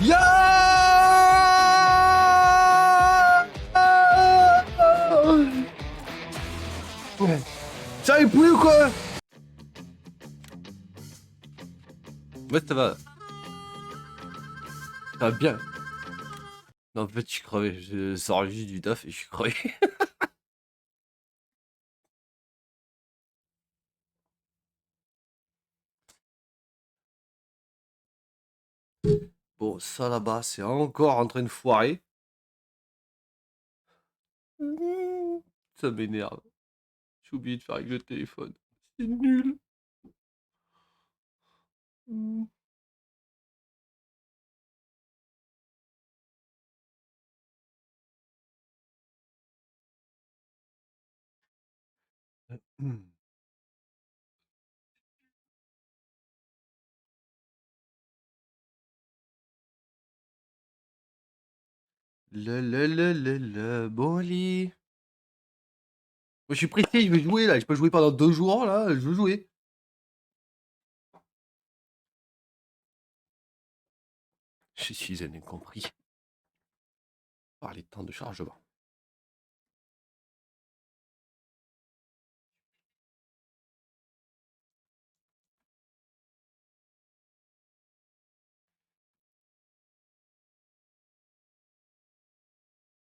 Ya Ça est plus ou quoi? Ouais, ça va. Ça va bien. Non, en fait, je suis crevé. Je sors juste du taf et je suis crevé. Bon, ça là-bas, c'est encore en train de foirer. Ça m'énerve. J'ai oublié de faire avec le téléphone. C'est nul. Bon, allez. Moi, je suis pressé, je vais jouer là. Je peux jouer pendant 2 jours là. Je veux jouer. Je suis un incompris par les temps de chargement.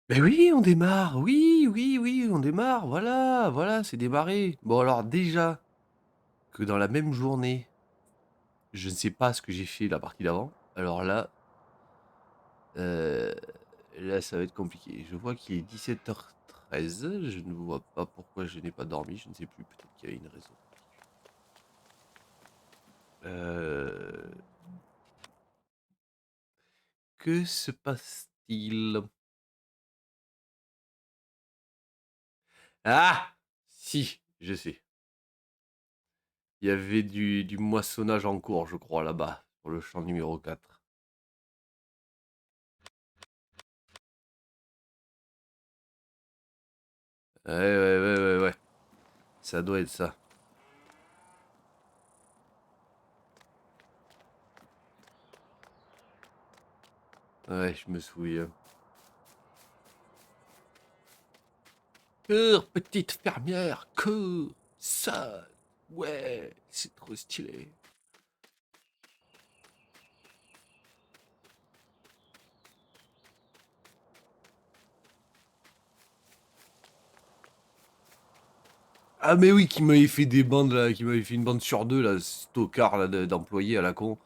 Mais oui, on démarre. Oui, oui, oui, on démarre. Voilà, voilà, c'est démarré. Bon, alors déjà que dans la même journée, je ne sais pas ce que j'ai fait la partie d'avant. Alors là, euh, là, ça va être compliqué. Je vois qu'il est 17h13. Je ne vois pas pourquoi je n'ai pas dormi. Je ne sais plus. Peut-être qu'il y a une raison. Euh, Que se passe-t-il? Ah! Si, je sais. Il y avait du moissonnage en cours, je crois, là-bas, pour le champ numéro 4. Ouais, ouais, ouais, ouais, ouais. Ça doit être ça. Ouais, je me souviens. Cours, petite fermière, cours! Ça! Ouais, c'est trop stylé. Ah mais oui, qui m'avait fait des bandes là, qui m'avait fait une bande sur deux là, ce tocard là d'employé à la con.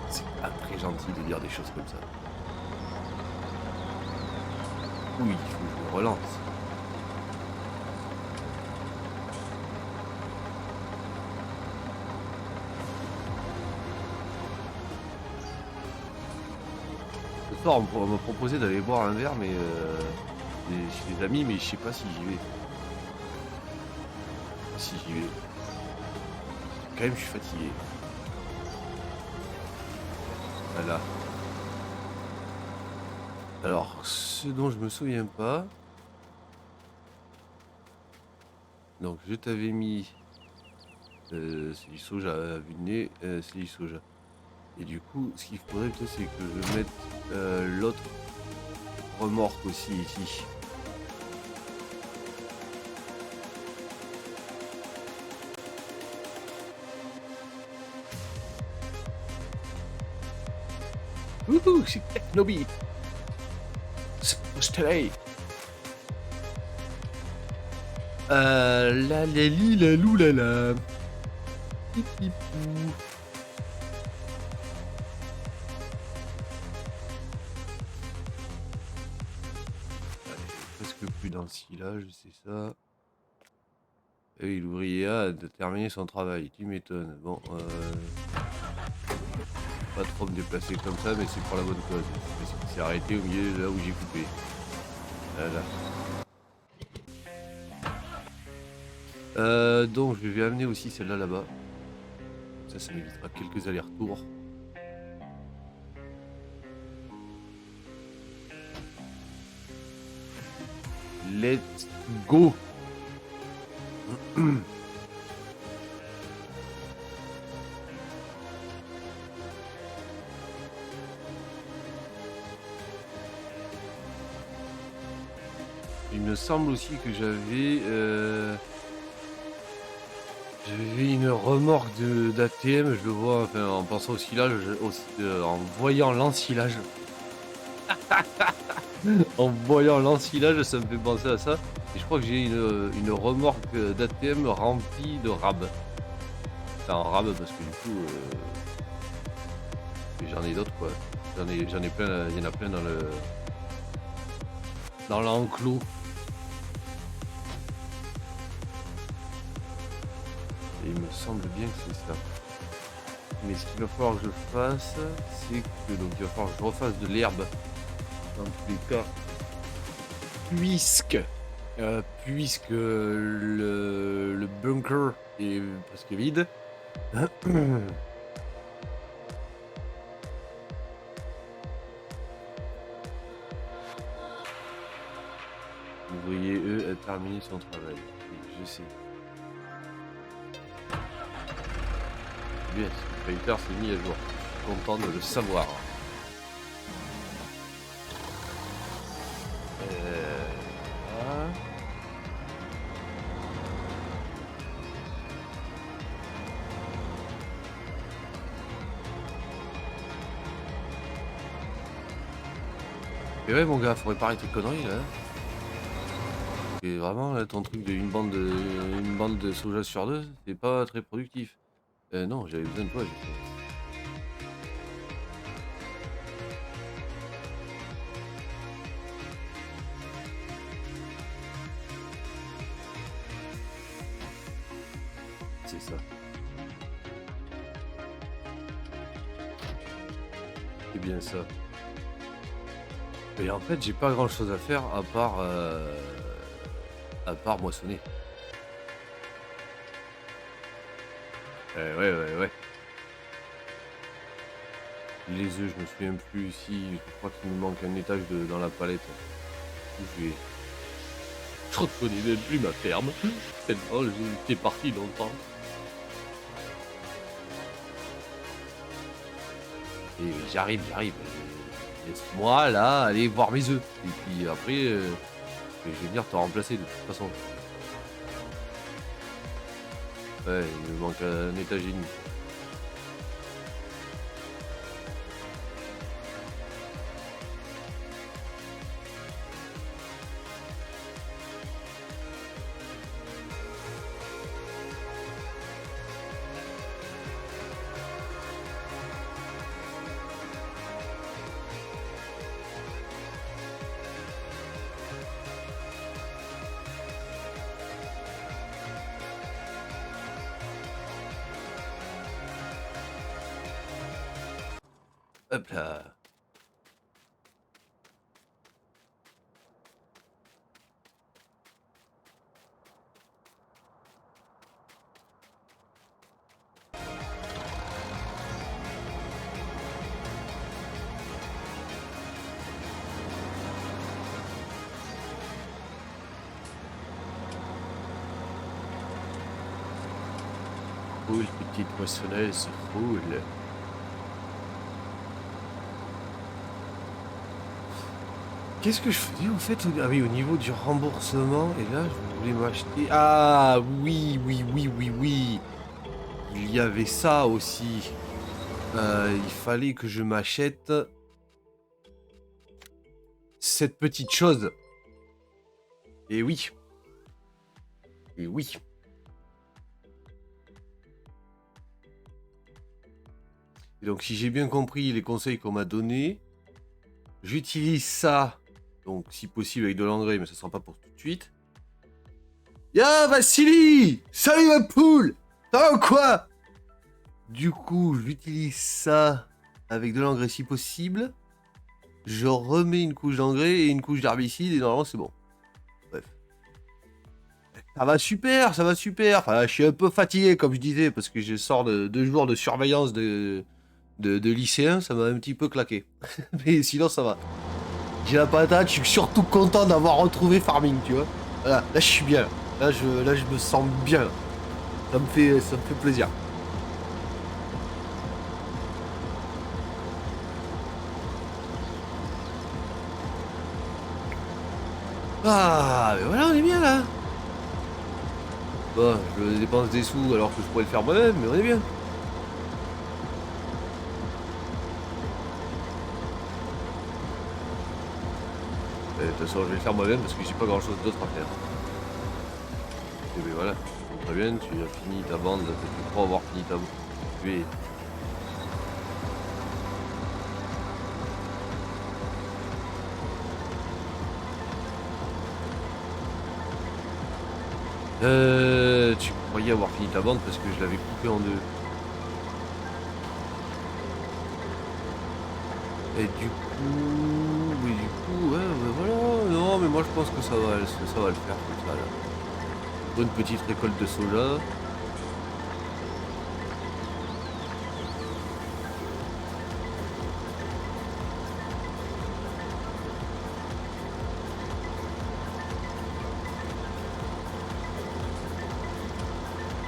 C'est pas très gentil de dire des choses comme ça. Oui, il faut que je le relance. Ce soir, on m'a proposé d'aller boire un verre, mais chez des amis, mais je sais pas si j'y vais. Si j'y vais. Quand même, je suis fatigué. Voilà. Alors, ce dont je me souviens pas. Donc, je t'avais mis. C'est du soja à vue de nez. C'est du soja. Et du coup, ce qu'il faudrait peut-être, c'est que je mette l'autre remorque aussi ici. Wouhou, c'est Technobeat. C'est trop stylé. La la li la lou la la. Pipipou. Presque plus dans le silage, c'est ça. Et oui, l'ouvrier a de terminer son travail, tu m'étonnes. Bon, pas trop me déplacer comme ça, mais c'est pour la bonne cause. Parce qu'il s'est arrêté au milieu de là où j'ai coupé. Voilà. Donc je vais amener aussi celle-là là-bas. Ça m'évitera quelques allers-retours. Let's go. me semble aussi que j'avais une remorque d'ATM, je le vois, enfin, en pensant au silage, en voyant l'ensilage. En voyant l'ensilage, ça me fait penser à ça. Et je crois que j'ai une remorque d'ATM remplie de rab. Enfin, en rab parce que du coup, j'en ai d'autres quoi. J'en ai plein, il y en a plein dans l'enclos. Et il me semble bien que c'est ça. Mais ce qu'il va falloir que je fasse, c'est que donc il va falloir que je refasse de l'herbe dans tous les cas, puisque le bunker est presque vide. L'ouvrier, eux, a terminé son travail. Je sais. Yes, Fighter s'est mis à jour. Je suis content de le savoir. Voilà. Et ouais mon gars, faudrait pas arrêter de conneries là. Et vraiment là, ton truc de une bande de soja sur deux, c'est pas très productif. Non, j'avais besoin de toi, j'ai fait. C'est ça. C'est bien ça. Et en fait, j'ai pas grand chose à faire à part moissonner. Ouais. Les œufs, je me souviens plus si je crois qu'il me manque un étage dans la palette. Je reconnais même plus ma ferme. Tellement j'étais parti longtemps. Et j'arrive. Laisse-moi là aller voir mes œufs. Et puis après, je vais venir te remplacer de toute façon. Ouais, il me manque un étage et demi. Hop là. Roule, petite moissonneuse, roule. Qu'est-ce que je faisais en fait? Ah oui, au niveau du remboursement, et là je voulais m'acheter. Ah oui. Il y avait ça aussi. Il fallait que je m'achète cette petite chose. Et oui. Et donc si j'ai bien compris les conseils qu'on m'a donnés, j'utilise ça. Donc si possible avec de l'engrais, mais ça sera pas pour tout de suite. Ya Vassili! Salut ma poule! Ça va ou quoi? Du coup, j'utilise ça avec de l'engrais si possible. Je remets une couche d'engrais et une couche d'herbicide et normalement c'est bon. Bref. Ça va super. Enfin, je suis un peu fatigué comme je disais parce que je sors de 2 jours de surveillance de lycéen, ça m'a un petit peu claqué. Mais sinon ça va. J'ai la patate, je suis surtout content d'avoir retrouvé Farming, tu vois. Voilà, là je suis bien. Là je me sens bien. Ça me fait plaisir. Ah, mais voilà, on est bien là. Bon, je dépense des sous alors que je pourrais le faire moi-même, mais on est bien. De toute façon, je vais le faire moi-même parce que j'ai pas grand-chose d'autre à faire. Et ben voilà, très bien, tu as fini ta bande, tu crois avoir fini ta bande. Tu es... Tu croyais avoir fini ta bande parce que je l'avais coupé en deux. Et du coup, oui, du coup, ouais, voilà. Non, mais moi je pense que ça va le faire comme ça là. Bonne petite récolte de soja.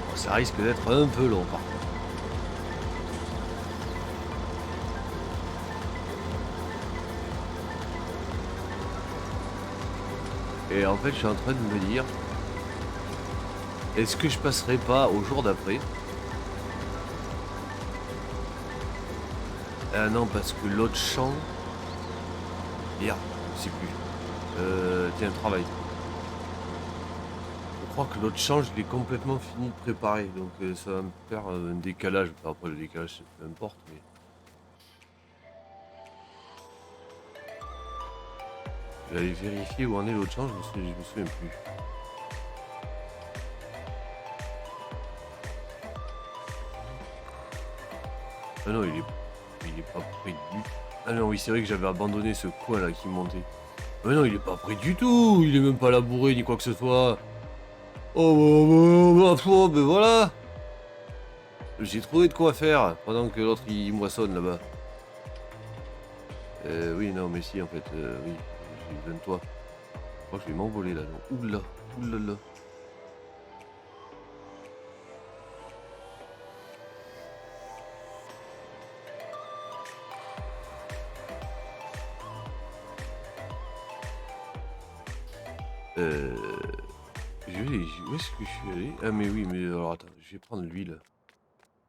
Bon, ça risque d'être un peu long par contre. Et en fait, je suis en train de me dire, est-ce que je passerai pas au jour d'après? Ah non, parce que l'autre champ, merde, je sais plus. Tiens, travail. Je crois que l'autre champ, je l'ai complètement fini de préparer, donc ça va me faire un décalage. Enfin, après, le décalage, peu importe, mais je vais aller vérifier où en est l'autre champ, je me souviens plus. Ah non, il est pas prêt du tout. Ah non, oui, c'est vrai que j'avais abandonné ce coin là qui montait. Ah non, il est pas prêt du tout, il est même pas labouré ni quoi que ce soit. Oh, ben voilà. J'ai trouvé de quoi faire pendant que l'autre il moissonne là-bas. Oui, non, mais si, en fait, oui, j'ai besoin de toi. Je crois que je vais m'envoler là. Non. Oula, oulala. Où est-ce que je suis allé? Ah, mais oui, mais alors attends, je vais prendre l'huile.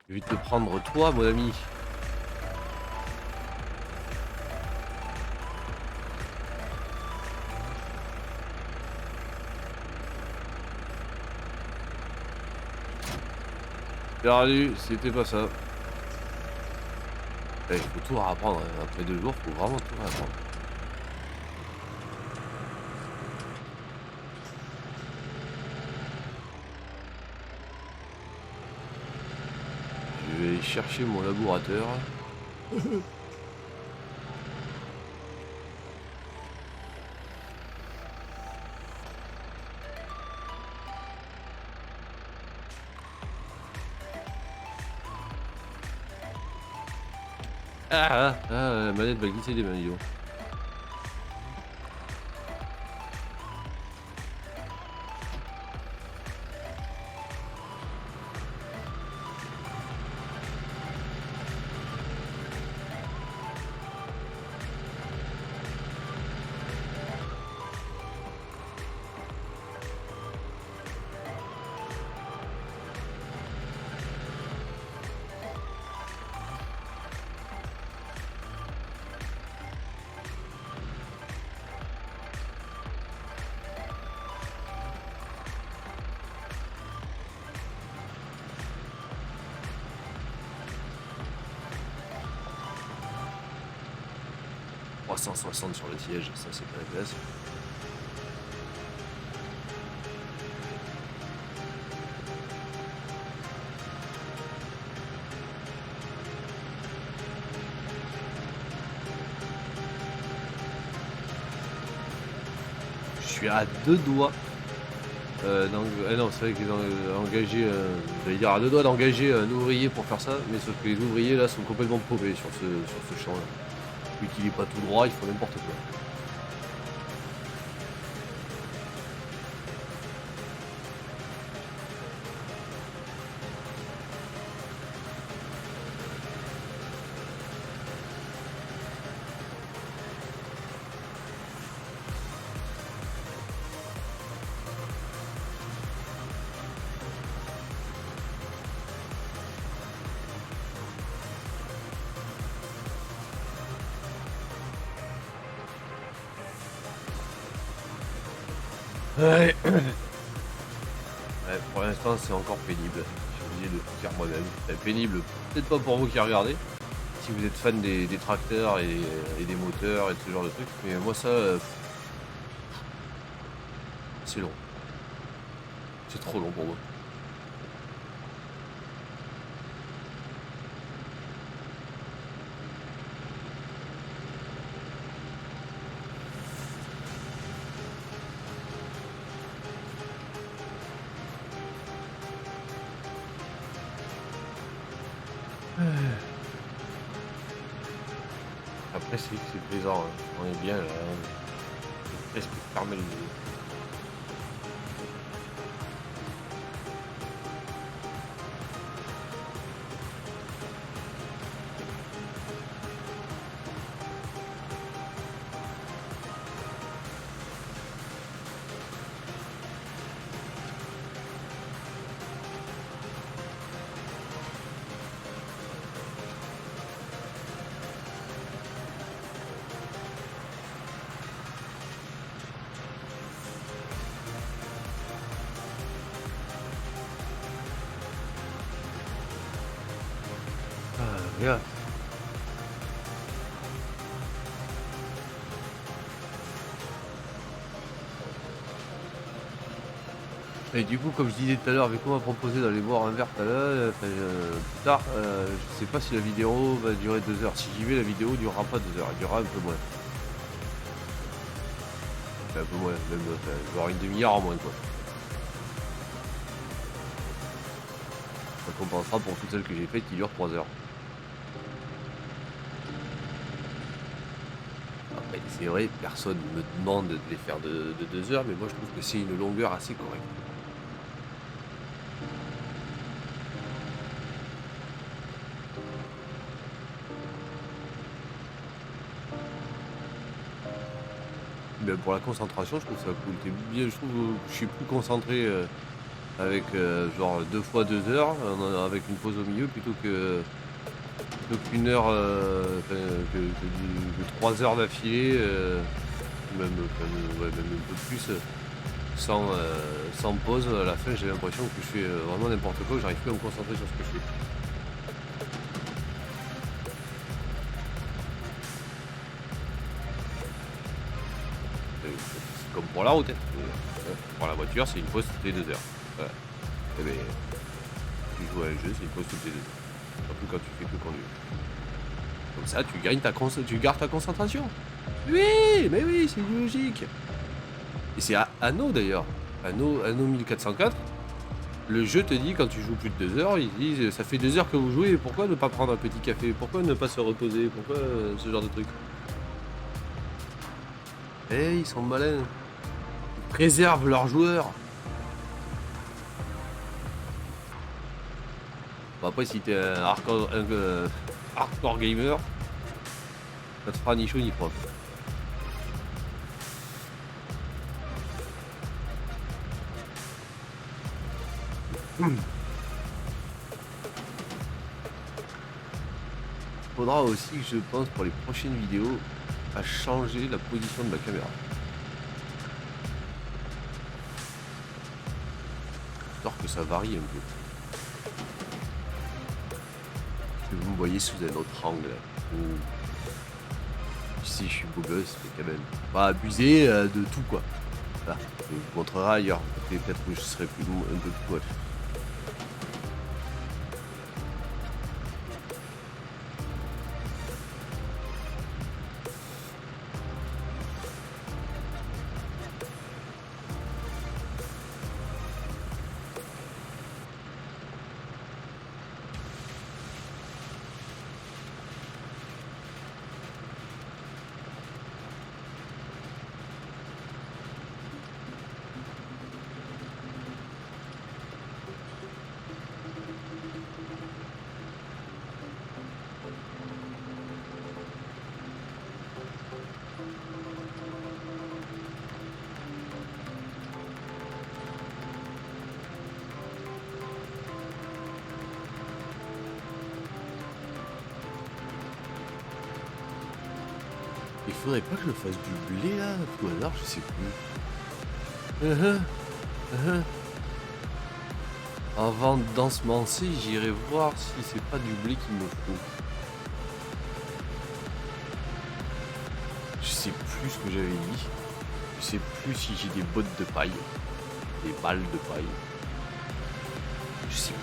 Je vais te prendre toi, mon ami. Perdu, c'était pas ça. Il faut tout réapprendre. Hein. Après 2 jours, faut vraiment tout réapprendre. Je vais aller chercher mon laborateur. La manette va glisser des mains, dis donc. « 360 sur le siège, ça c'est pas la classe. Je suis à 2 doigts. Non, c'est vrai que j'ai engagé, j'allais dire à 2 doigts d'engager un ouvrier pour faire ça, mais sauf que les ouvriers là sont complètement paumés sur ce champ là. Vu qu'il est pas tout droit, ils font n'importe quoi. Ouais. Ouais, pour l'instant, c'est encore pénible. Je suis obligé de tout faire moi-même. C'est pénible, peut-être pas pour vous qui regardez, si vous êtes fan des tracteurs et des moteurs et de ce genre de trucs, mais moi ça, c'est long. C'est trop long pour moi. Après, c'est que c'est plaisant, hein. On est bien là. Presque fermé les yeux. Ah, regarde. Et du coup, comme je disais tout à l'heure, vu qu'on m'a proposé d'aller boire un verre tout à l'heure, plus tard, je sais pas si la vidéo va durer 2 heures. Si j'y vais, la vidéo durera pas 2 heures, elle durera un peu moins. Enfin, un peu moins, même genre une demi-heure en moins quoi. Ça compensera pour toutes celles que j'ai faites qui durent 3 heures. Après, c'est vrai, personne me demande de les faire de 2 heures, mais moi je trouve que c'est une longueur assez correcte. Mais pour la concentration, je trouve ça cool. Je trouve que je suis plus concentré avec genre 2 fois 2 heures, avec une pause au milieu, plutôt qu'une heure, que 3 heures d'affilée, même, ouais, même un peu plus, sans pause. À la fin, j'ai l'impression que je fais vraiment n'importe quoi, que j'arrive plus à me concentrer sur ce que je fais. C'est comme pour la route, hein. Pour la voiture, c'est une pause toutes les 2 heures. Voilà. Eh ben, tu joues à un jeu, c'est une pause toutes les 2 heures. Surtout quand tu fais que conduire. Comme ça, tu gardes ta concentration. Oui, mais oui, c'est logique. Et c'est à Anno d'ailleurs. Anno 1404. Le jeu te dit quand tu joues plus de 2 heures, ils disent ça fait 2 heures que vous jouez, pourquoi ne pas prendre un petit café? Pourquoi ne pas se reposer? Pourquoi ce genre de truc? Eh, ils sont malins. Ils préservent leurs joueurs. Bon, après, si t'es hardcore gamer, ça te fera ni chaud ni froid. Faudra aussi que je pense pour les prochaines vidéos à changer la position de ma caméra. Histoire que ça varie un peu. Que vous me voyez sous un autre angle. Ou si je suis beau gosse, mais quand même pas abuser de tout quoi. Voilà. Je vous montrerai ailleurs. Peut-être que je serai un peu plus moche. Il faudrait pas que je fasse du blé là, tout hasard, je sais plus. Uhum, uhum. Avant d'ensemencer, j'irai voir si c'est pas du blé qu'il me faut. Je sais plus ce que j'avais dit. Je sais plus si j'ai des bottes de paille. Des balles de paille. Je sais plus.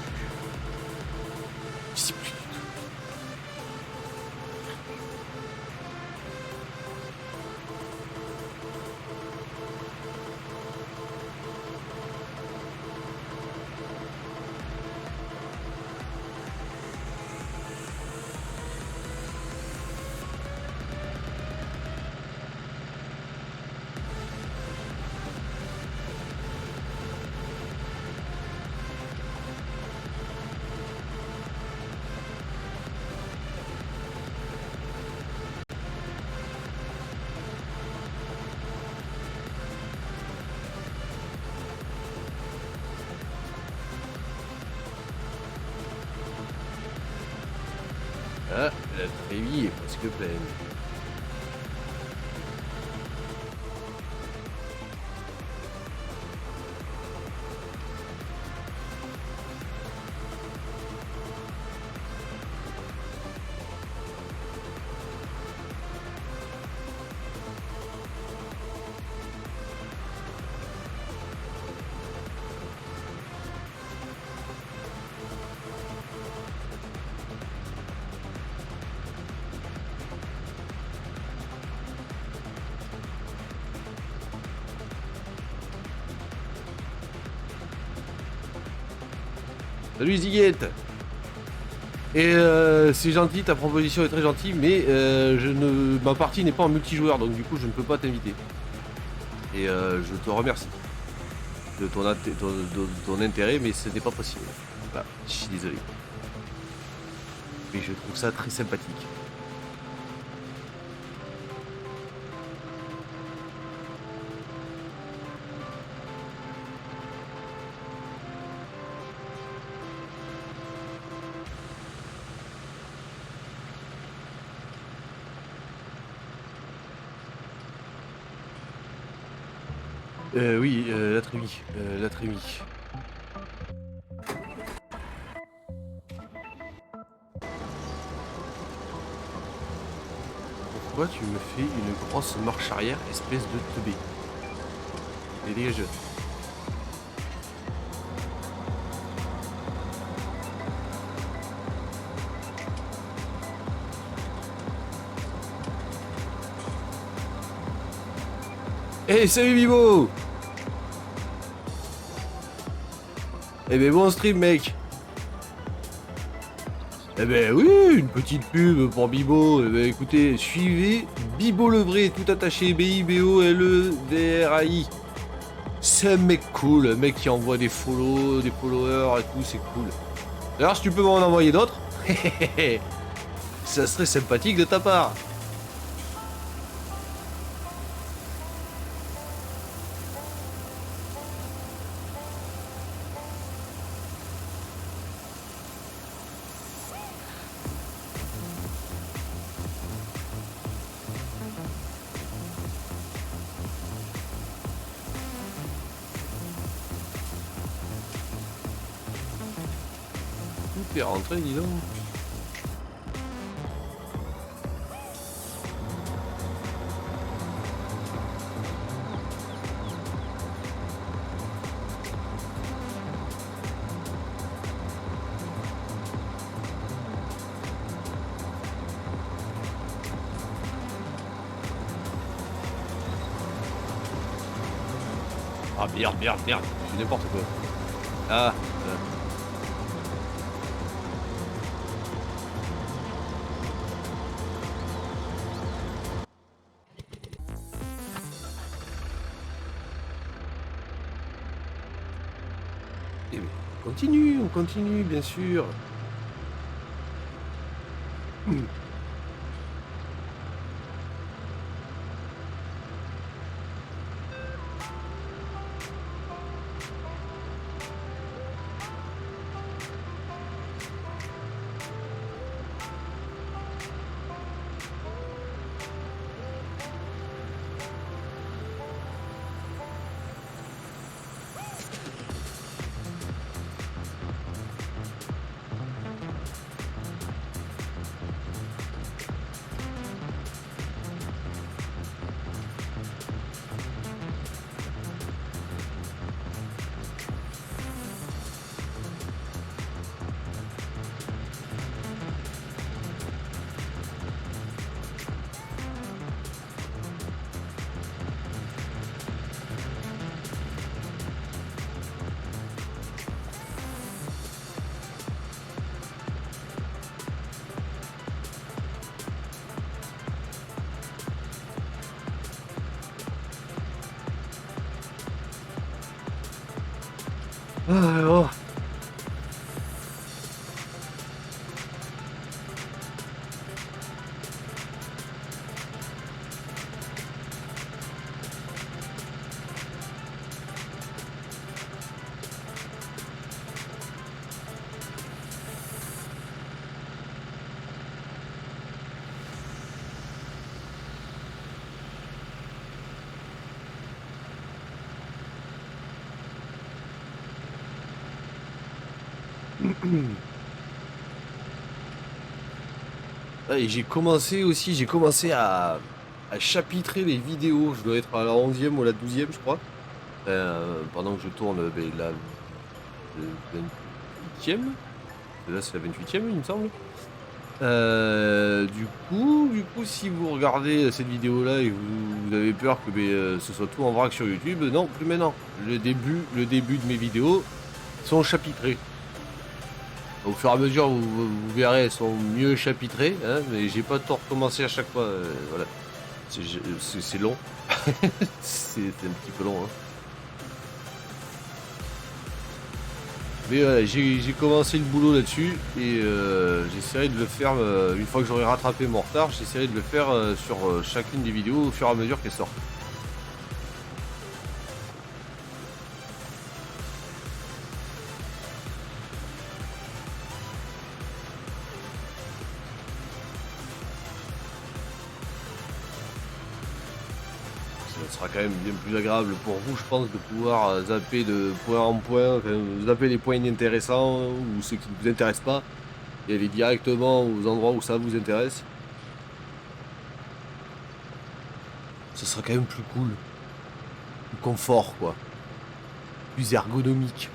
Je sais plus du tout. Ah, la trémie est presque pleine. Salut Ziguette. Et c'est gentil, ta proposition est très gentille, mais ma partie n'est pas en multijoueur, donc du coup je ne peux pas t'inviter. Et je te remercie de ton intérêt, mais ce n'est pas possible. Voilà, je suis désolé. Mais je trouve ça très sympathique. Oui, la trémie. La trémie. Pourquoi tu me fais une grosse marche arrière, espèce de teubé? Dégage. Hey, salut Bibo! Eh ben bon stream mec. Eh ben oui, une petite pub pour Bibo. Eh ben écoutez, suivez Bibo le vrai, tout attaché, Bibolevrai. C'est un mec cool, un mec qui envoie des follow, des followers et tout, c'est cool. D'ailleurs, si tu peux m'en envoyer d'autres, ça serait sympathique de ta part. Tout est rentré, dis donc. Ah merde, merde, merde, c'est n'importe quoi. Ah, eh ben, on continue, bien sûr. Oh. Ah, et j'ai commencé à chapitrer les vidéos. Je dois être à la 11e ou la 12e, je crois. Pendant que je tourne la 28e. Là, c'est la 28e, il me semble. Du coup, si vous regardez cette vidéo-là et que vous avez peur que ce soit tout en vrac sur YouTube, non, plus maintenant. Le début de mes vidéos sont chapitrés. Au fur et à mesure, vous verrez, elles sont mieux chapitrées, hein, mais j'ai pas tout recommencé à chaque fois. Voilà, c'est long. C'est un petit peu long. Hein. Mais voilà, j'ai commencé le boulot là-dessus et j'essaierai de le faire, une fois que j'aurai rattrapé mon retard, j'essaierai de le faire sur chacune des vidéos au fur et à mesure qu'elles sortent. Ça sera quand même bien plus agréable pour vous, je pense, de pouvoir zapper de point en point, enfin, zapper les points inintéressants ou ceux qui ne vous intéressent pas et aller directement aux endroits où ça vous intéresse. Ce sera quand même plus cool, plus confort, quoi, plus ergonomique.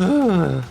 Ah.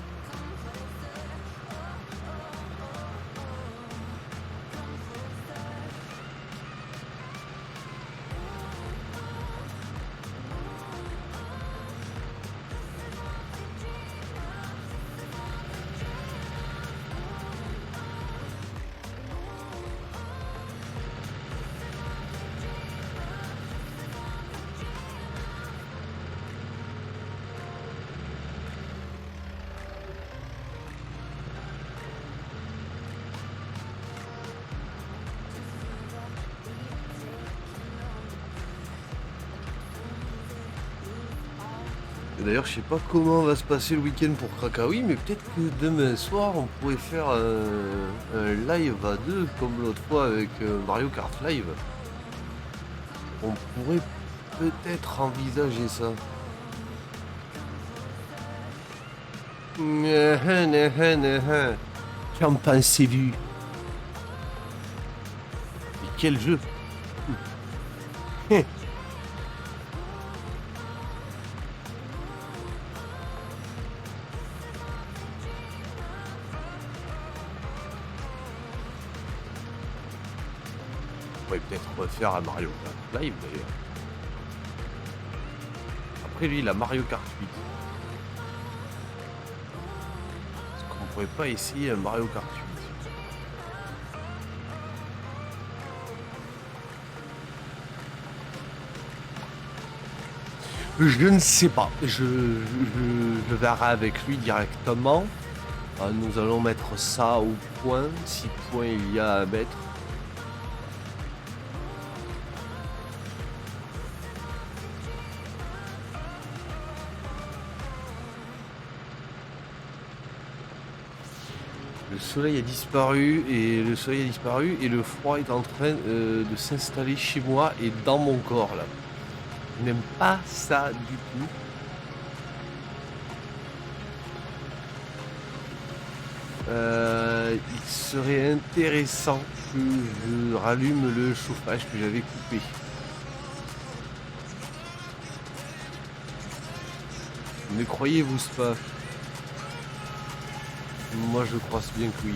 D'ailleurs, je sais pas comment va se passer le week-end pour Krakawi, mais peut-être que demain soir, on pourrait faire un live à deux, comme l'autre fois avec Mario Kart Live. On pourrait peut-être envisager ça. Qu'en pensez-vous? Mais quel jeu! On pourrait peut-être refaire un Mario Kart Live d'ailleurs. Après lui, il a Mario Kart 8. Est-ce qu'on pourrait pas essayer un Mario Kart 8? Je ne sais pas. Je verrai avec lui directement. Nous allons mettre ça au point. 6 points il y a à mettre. Le soleil a disparu et le froid est en train de s'installer chez moi et dans mon corps là. Je n'aime pas ça du tout. Il serait intéressant que je rallume le chauffage que j'avais coupé. Ne croyez-vous pas? Moi je crois bien que oui.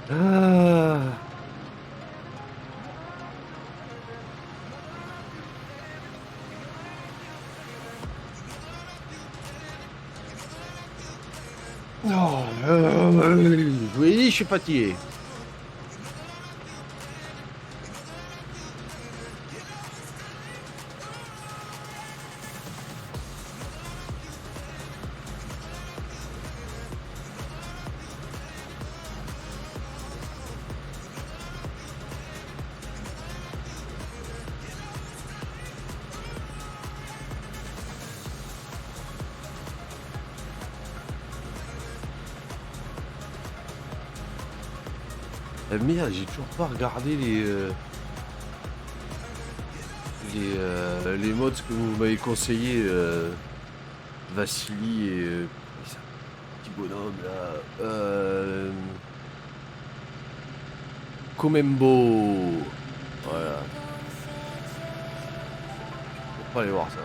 Ah. Oh, oui, je suis fatigué. Merde, j'ai toujours pas regardé les mods que vous m'avez conseillé, Vassili et petit bonhomme là, Comembo, voilà. Faut pas aller voir ça.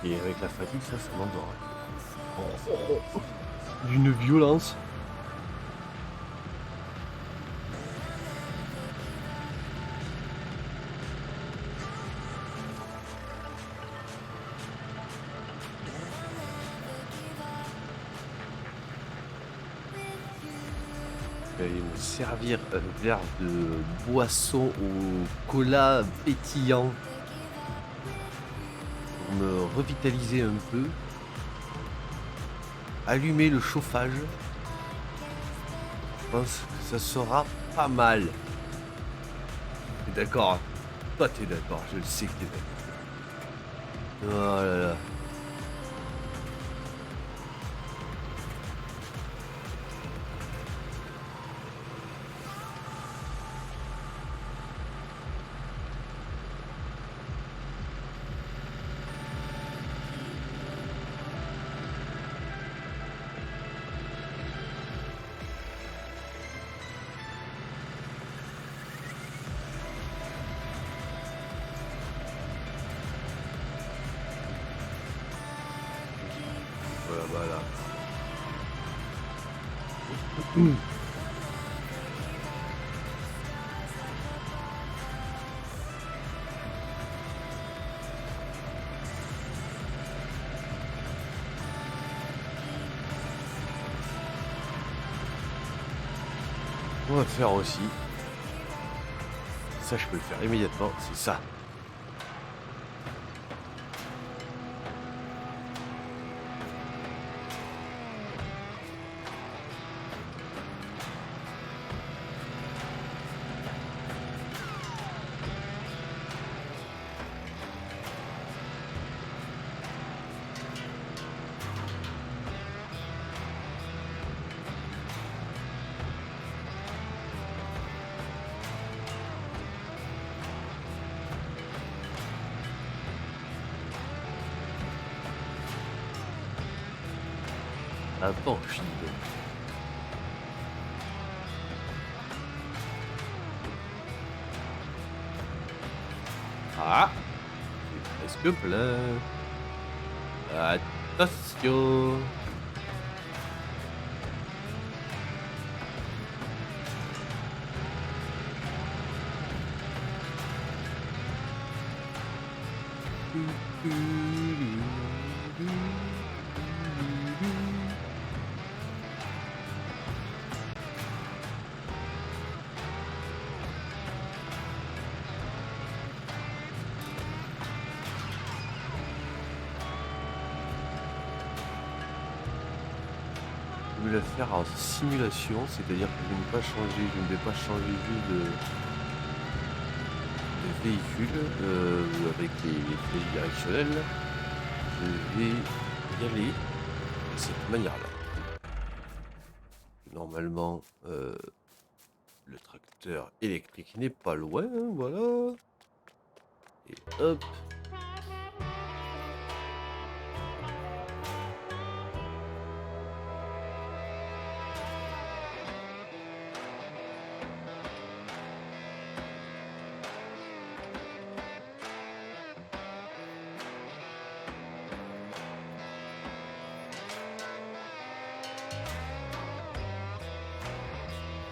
Et avec la fatigue, ça m'endort. D'une violence. je vais aller me servir un verre de boisson au cola pétillant pour me revitaliser un peu. Allumer le chauffage. Je pense que ça sera pas mal. T'es d'accord, hein? Toi, t'es d'accord. Je le sais que t'es d'accord. Oh là là. Voilà, voilà. On va faire aussi. Ça, je peux le faire immédiatement. C'est ça. Avant, je suis dedans. Ah, c'est presque plein. Attention. Je vais le faire en simulation, c'est-à-dire que je ne vais pas changer, je ne vais pas changer juste de véhicule avec les flèches directionnelles. Je vais y aller de cette manière-là. Normalement, le tracteur électrique n'est pas loin, hein, voilà. Et hop.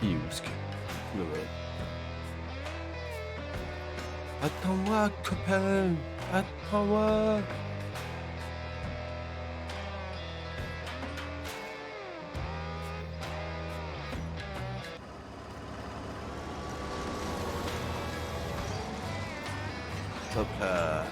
Il est où ce que... Ouais. Attends-moi, copain. Attends-moi. Hop là.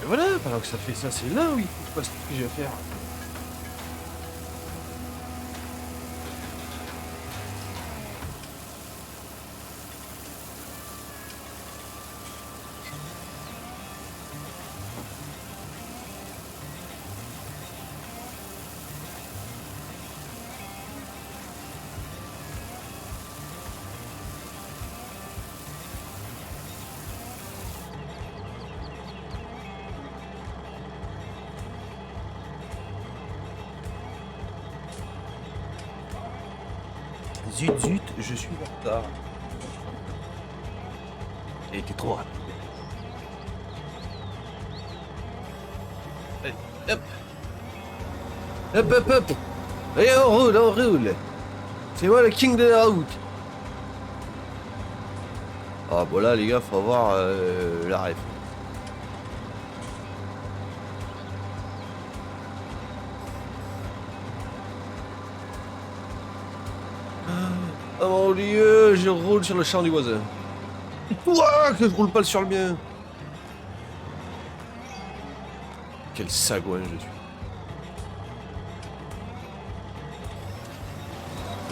Et voilà, pendant que ça fait ça, c'est là où il faut que je passe tout ce que j'ai à faire. Zut, zut, je suis en retard. Et t'es trop rapide. Allez, hop. Hop, hop, hop. Et on roule, on roule. C'est moi le king de la route. Ah bon là les gars, faut avoir la ref. Oh mon dieu, je roule sur le champ du voisin. Ouah, que je roule pas sur le mien. Quel sagouin je suis.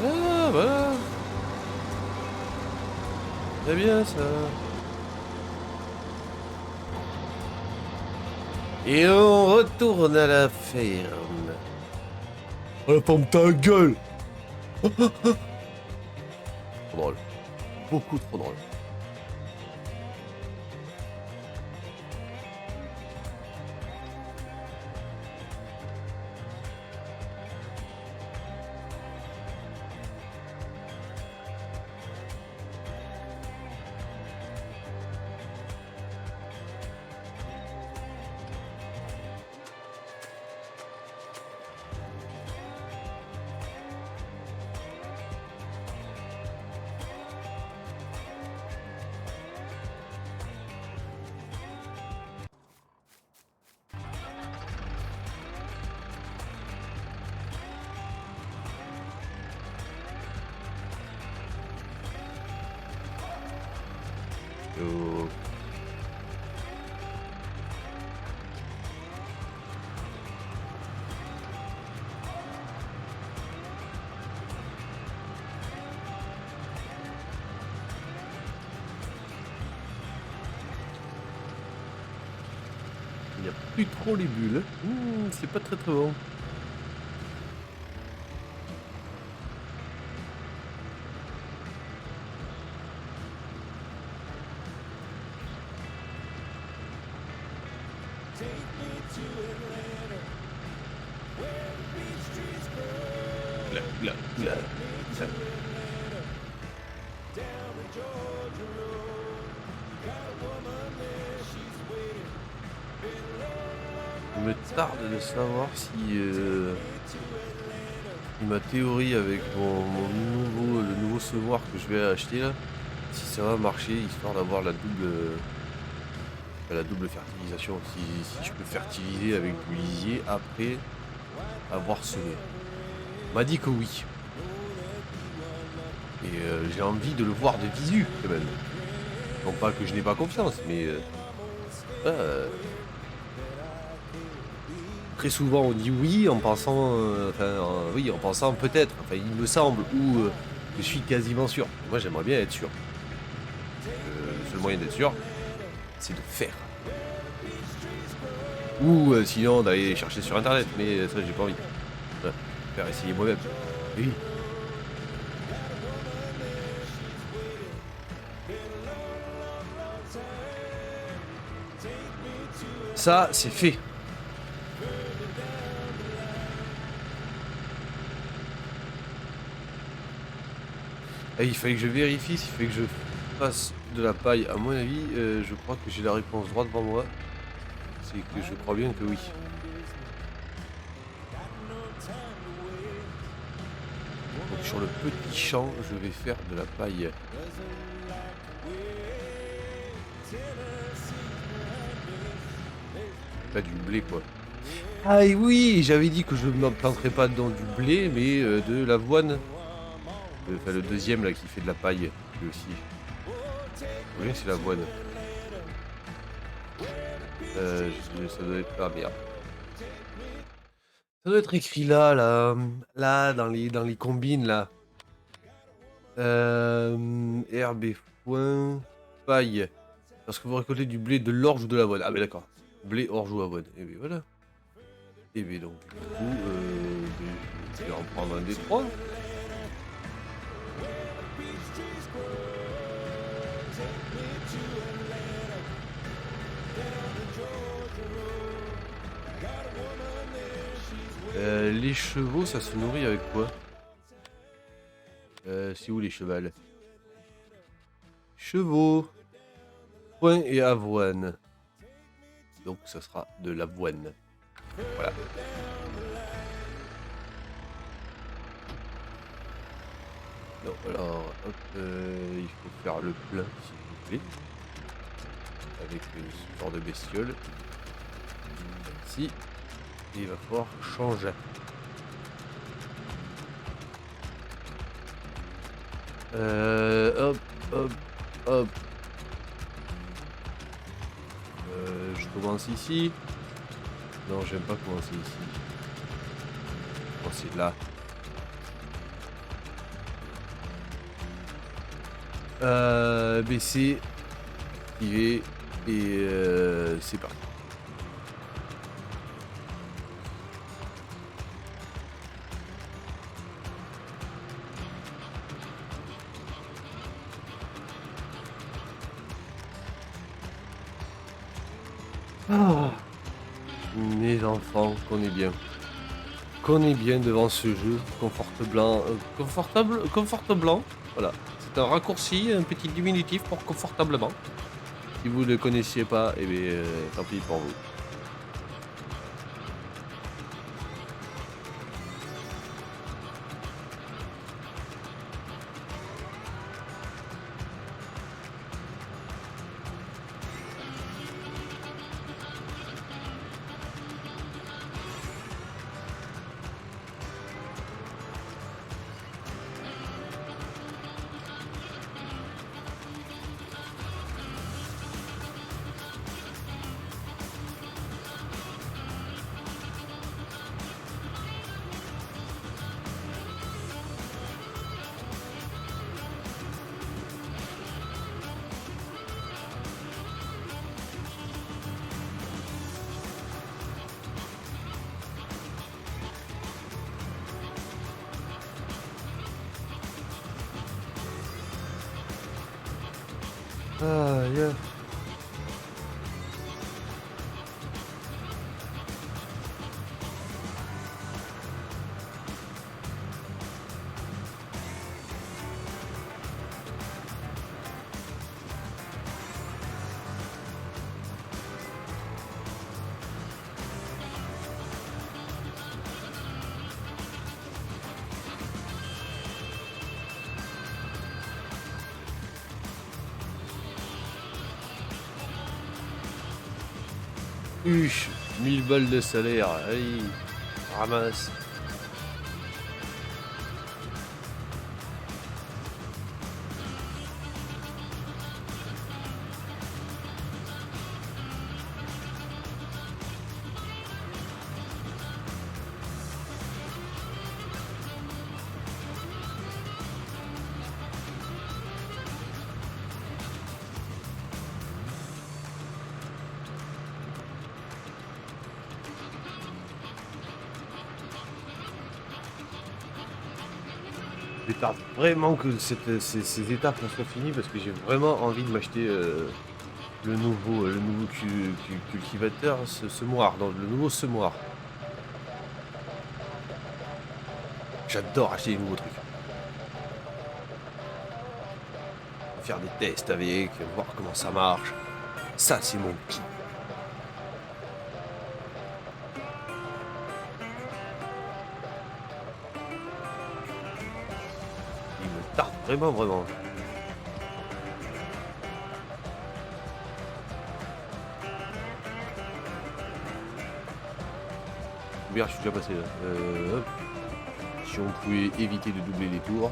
Ah voilà. Très bien ça. Et on retourne à la ferme. Oh la pomme ta gueule. Trop drôle. Beaucoup trop drôle. Oh. Il n'y a plus trop les bulles. C'est pas très bon. Là. Il me tarde de savoir si ma théorie avec le nouveau semoir que je vais acheter là, si ça va marcher, histoire d'avoir la double fertilisation. Si je peux fertiliser avec du lisier après avoir semé. On m'a dit que oui. Et j'ai envie de le voir de visu quand même. Non pas que je n'ai pas confiance, mais très souvent on dit oui en pensant, oui en pensant peut-être, enfin il me semble, ou je suis quasiment sûr. Moi j'aimerais bien être sûr. Le seul moyen d'être sûr, c'est de faire. Ou sinon d'aller chercher sur internet, mais ça j'ai pas envie. Faire essayer moi-même. Oui. Ça, c'est fait. Et il fallait que je vérifie s'il fallait que je fasse de la paille. À mon avis, je crois que j'ai la réponse droite devant moi. C'est que je crois bien que oui. Donc sur le petit champ, je vais faire de la paille. Pas du blé quoi. Ah et oui, j'avais dit que je ne planterais pas dans du blé, mais de l'avoine. Enfin le deuxième là qui fait de la paille, lui aussi. Oui, c'est l'avoine. Ça doit être... Ah merde. Ça doit être écrit là, dans les combines là. Herbe et foin, paille. Lorsque vous récoltez du blé, de l'orge ou de l'avoine. Ah mais d'accord. Blé, orge ou avoine. Et bien voilà. Et bien donc du coup, je vais en prendre un des trois. Les chevaux, ça se nourrit avec quoi? C'est où les chevals? Chevaux, foin et avoine. Donc ça sera de l'avoine. Voilà. Non, alors, hop, il faut faire le plein, s'il vous plaît, avec ce genre de bestiole. Ici, et il va falloir changer. Hop, hop, hop. Je commence ici. Non, j'aime pas commencer ici. Commencer là. Baisser, activer, et c'est parti. Ah, mes enfants, qu'on est bien. Qu'on est bien devant ce jeu. Confortable blanc. Voilà. C'est un raccourci, un petit diminutif pour confortablement. Si vous ne le connaissiez pas, eh bien, tant pis pour vous. Ah, yeah. Huche, 1000 balles de salaire. Allez, ramasse. J'espère vraiment que ces étapes soient finies parce que j'ai vraiment envie de m'acheter le nouveau cultivateur, ce semoir, non, le nouveau semoir. J'adore acheter des nouveaux trucs. Faire des tests avec, voir comment ça marche. Ça, c'est mon kiff. Il me tarde vraiment, vraiment. Bien, je suis déjà passé là. Hop. Si on pouvait éviter de doubler les tours.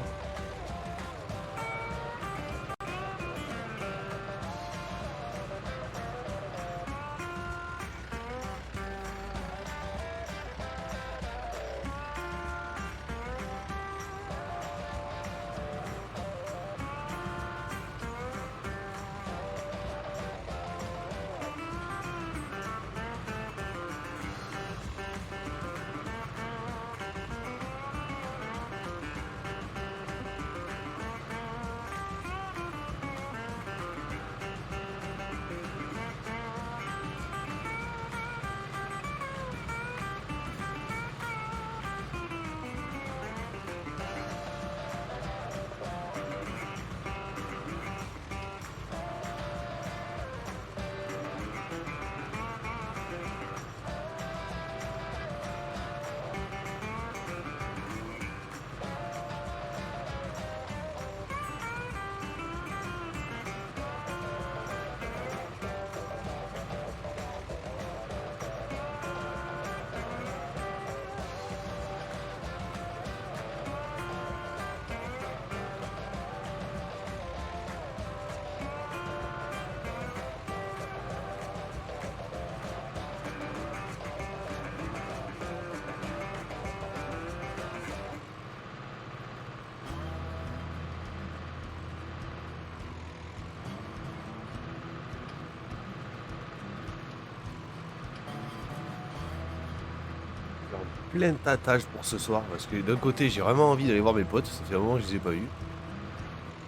plein de tâches pour ce soir. Parce que d'un côté, j'ai vraiment envie d'aller voir mes potes. Ça fait un moment que je les ai pas vus.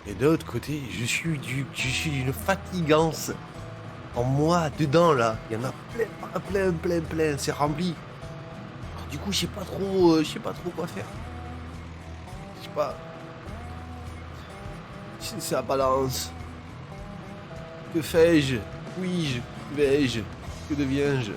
Et de l'autre côté, je suis d'une fatigance en moi, dedans, là. Il y en a plein. C'est rempli. Alors, du coup, je sais pas trop quoi faire. Je sais pas. C'est la balance. Que fais-je? Puis-je? Vais-je? Que deviens-je?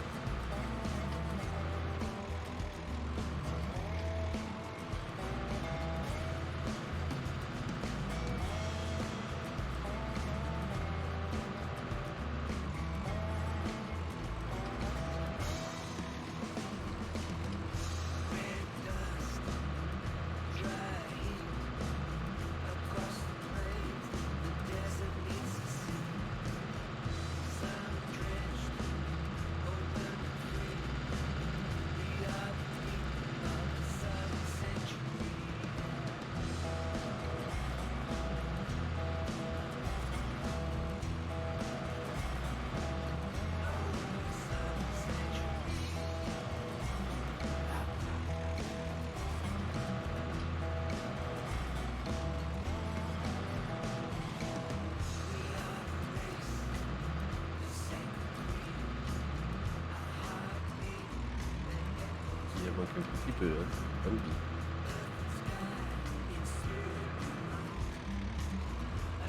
Il manque un petit peu, hein. Tant pis.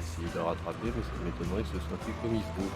Essayer de le rattraper, mais ça m'étonnerait que ce soit fait comme il faut.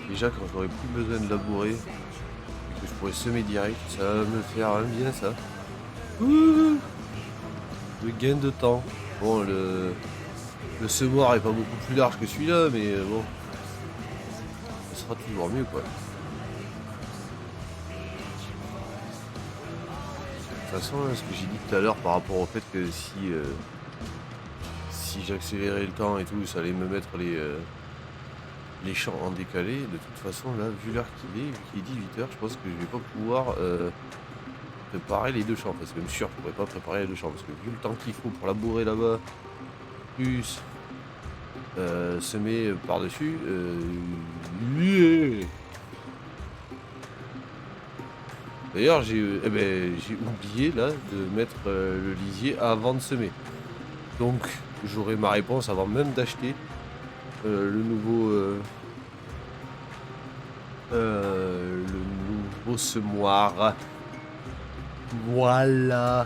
Déjà, quand j'aurai plus besoin de labourer, et que je pourrais semer direct, ça va me faire un bien ça. Ouh, le gain de temps. Bon, le semoir est pas beaucoup plus large que celui-là, mais bon, ce sera toujours mieux quoi. De toute façon, ce que j'ai dit tout à l'heure par rapport au fait que si j'accélérais le temps et tout, ça allait me mettre les champs en décalé. De toute façon, là, vu l'heure qu'il est, vu qu'il est 18h, je pense que je vais pas pouvoir préparer les deux champs. Parce que même sûr, je pourrais pas préparer les deux champs. Parce que vu le temps qu'il faut pour labourer là-bas, plus semer par-dessus, yeah. D'ailleurs, j'ai oublié là de mettre le lisier avant de semer. Donc, j'aurai ma réponse avant même d'acheter le nouveau semoir. Voilà.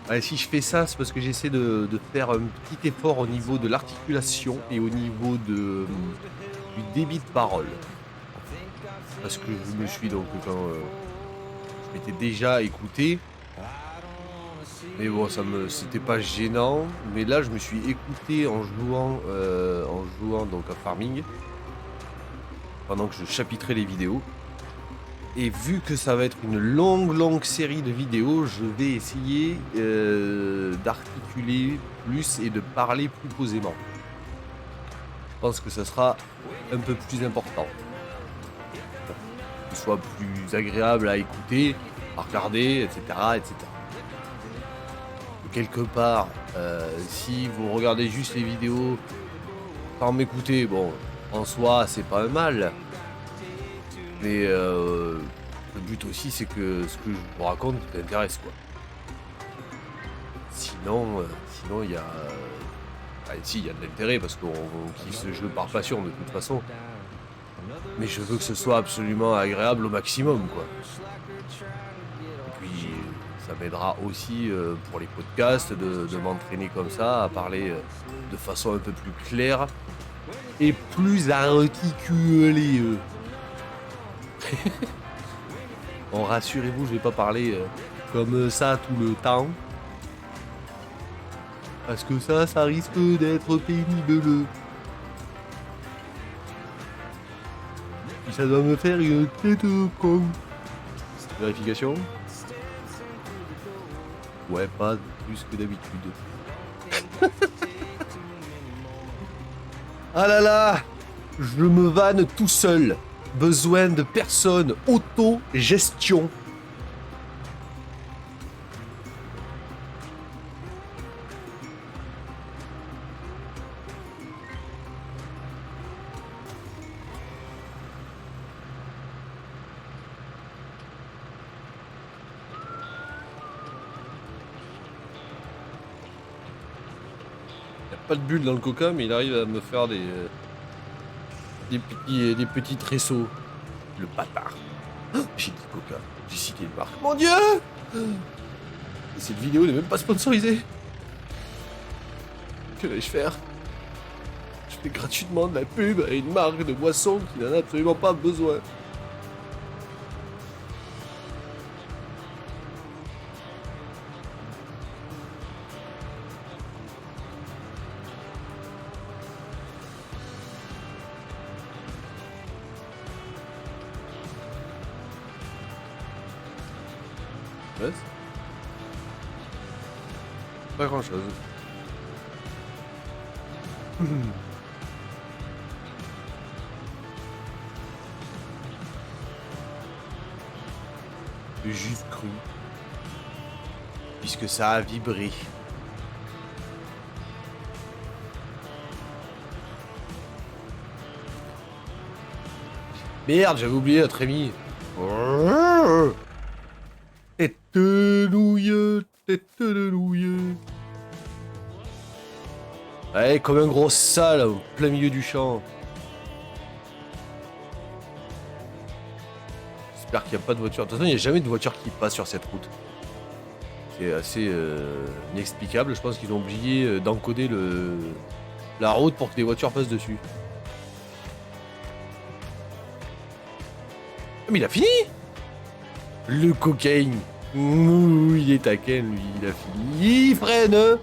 Ouais, si je fais ça, c'est parce que j'essaie de faire un petit effort au niveau de l'articulation et au niveau du débit de parole. Parce que je me suis donc quand je m'étais déjà écouté. Mais bon, c'était pas gênant. Mais là, je me suis écouté en jouant donc à Farming. Pendant que je chapitrais les vidéos. Et vu que ça va être une longue série de vidéos, je vais essayer d'articuler plus et de parler plus posément. Je pense que ça sera un peu plus important. ce soit plus agréable à écouter, à regarder, etc., etc. Quelque part, si vous regardez juste les vidéos sans m'écouter, bon, en soi, c'est pas un mal. Mais le but aussi, c'est que ce que je vous raconte vous intéresse, quoi. Sinon, il y a... si, il y a de l'intérêt, parce qu'on kiffe ce jeu par passion, de toute façon. Mais je veux que ce soit absolument agréable au maximum, quoi. Et puis, ça m'aidera aussi pour les podcasts de m'entraîner comme ça, à parler de façon un peu plus claire et plus articulée. Bon, rassurez-vous, je vais pas parler comme ça tout le temps. Parce que ça risque d'être pénible. Et ça doit me faire une tête de con. Vérification. Ouais, pas plus que d'habitude. Ah là là, je me vanne tout seul. Besoin de personne. Auto-gestion. Pas de bulles dans le coca, mais il arrive à me faire des petits tresseaux. Le bâtard. J'ai dit coca, j'ai cité une marque. Mon Dieu! Et cette vidéo n'est même pas sponsorisée. Que vais-je faire? Je fais gratuitement de la pub à une marque de boisson qui n'en a absolument pas besoin. Ouais. Pas grand chose. Juste cru. Puisque ça a vibré. Merde, j'avais oublié notre ami. Tête de nouille, tête de nouille. Ouais, comme un gros sale au plein milieu du champ. J'espère qu'il n'y a pas de voiture. De toute façon, il n'y a jamais de voiture qui passe sur cette route. C'est assez inexplicable. Je pense qu'ils ont oublié d'encoder la route pour que des voitures passent dessus. Mais il a fini! Le cocaïne. Ouh, il est taquin, lui. Il a fini. Il freine!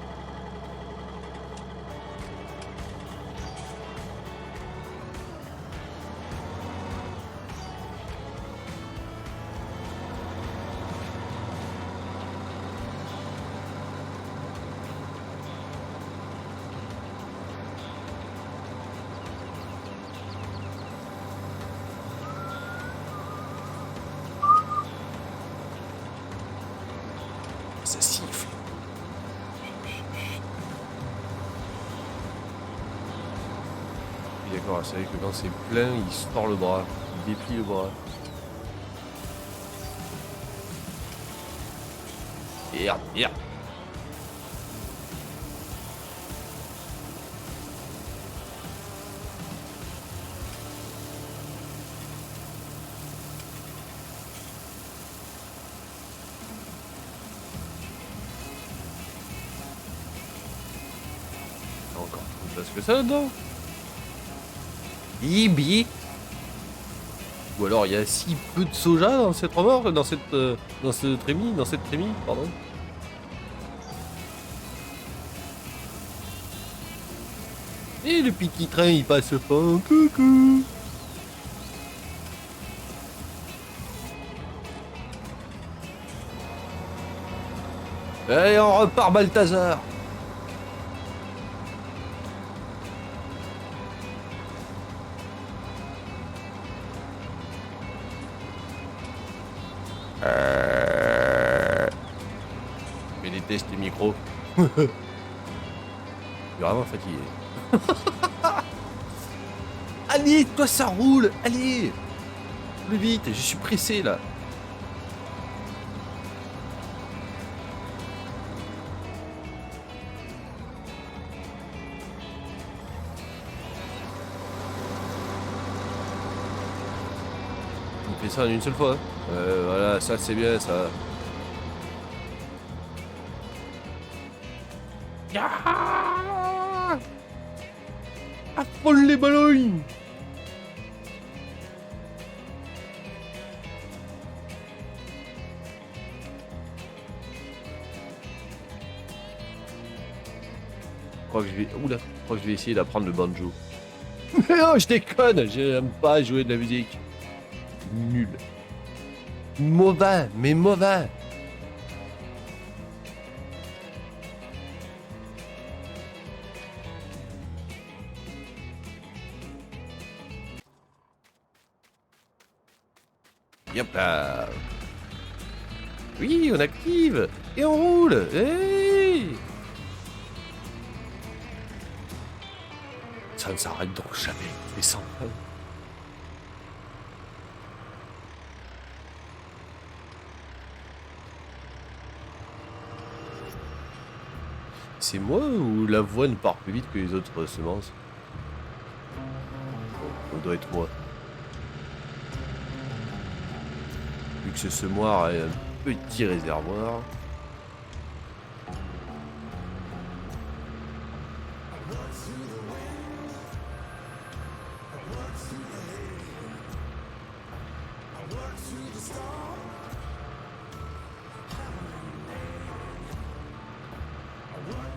Ça siffle. D'accord, c'est vrai que quand c'est plein, il se tord le bras. Il déplie le bras. Merde, merde. Encore plus place que ça là-dedans. Ibi. Ou alors il y a si peu de soja dans cette remorque, dans ce trémie, pardon. Et le petit train il passe pas, coucou. Allez, on repart Balthazar. Je déteste les micros. Je suis vraiment fatigué. Allez, toi ça roule. Allez. Plus vite, je suis pressé là. On fait ça en une seule fois. Voilà, ça c'est bien ça. Ah, à fond les ballons. Je crois que je vais... Oula, je crois que je vais essayer d'apprendre le banjo. Mais non, je déconne, j'aime pas jouer de la musique. Nul. Mauvais, mais mauvais. Yep là. Oui, on active. Et on roule. Hey, ça ne s'arrête donc jamais. Et sans fin. C'est moi ou la voix ne part plus vite que les autres semences? Bon, ça doit être moi. Vu que ce semoir est un petit réservoir.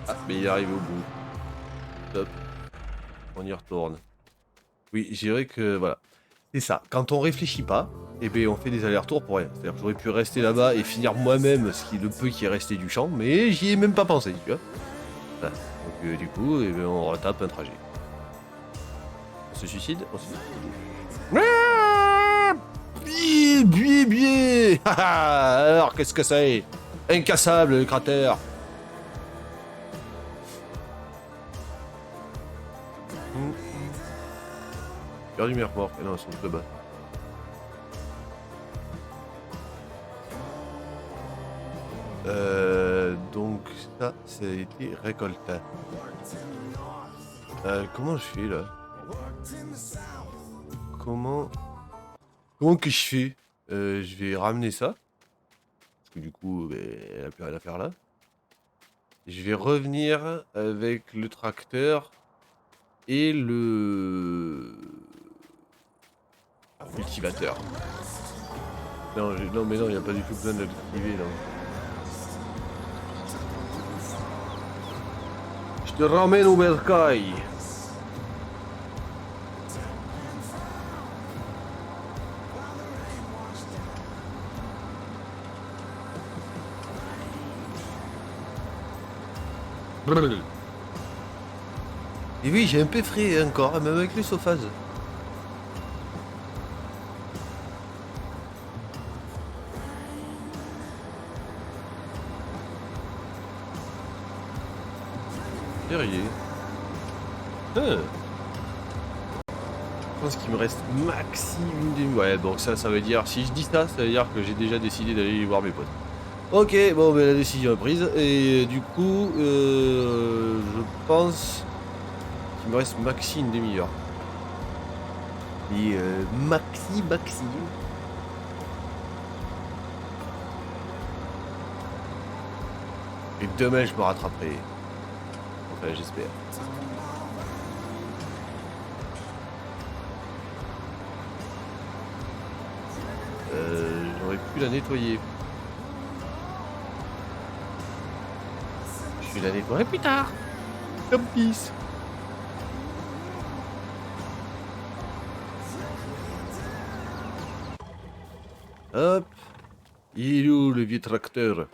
Ah, mais il arrive au bout. Top. On y retourne. Oui, je dirais que voilà. C'est ça. Quand on réfléchit pas, eh ben on fait des allers-retours pour rien. C'est-à-dire que j'aurais pu rester là-bas et finir moi-même le peu qui est resté du champ, mais j'y ai même pas pensé, tu vois. Voilà. Donc du coup, eh ben, on retape un trajet. On se suicide. Bien, bien, bien. Alors, qu'est-ce que c'est? Incassable, le cratère. Perdu mes remorques. Non, elles sont plus bas. Donc ça a été récolté. Comment je fais là? Comment que je fais? Je vais ramener ça. Parce que du coup, elle a plus rien à faire là. Je vais revenir avec le tracteur et le cultivateur. Non, non mais non, il n'y a pas du tout besoin de le cultiver là. Je te ramène au bercail. Et oui, j'ai un peu frais encore, même avec les sofas. Verrier. Je pense qu'il me reste maxi une demi. Ouais, donc ça veut dire, si je dis ça, ça veut dire que j'ai déjà décidé d'aller voir mes potes. Ok, bon, ben la décision est prise. Et du coup, je pense qu'il me reste maxi une demi-heure. Et maxi. Et demain, je me rattraperai. Enfin, j'espère. J'aurais pu la nettoyer. Je vais la nettoyer plus tard. Comme pisse. Hop. Il est où le vieux tracteur?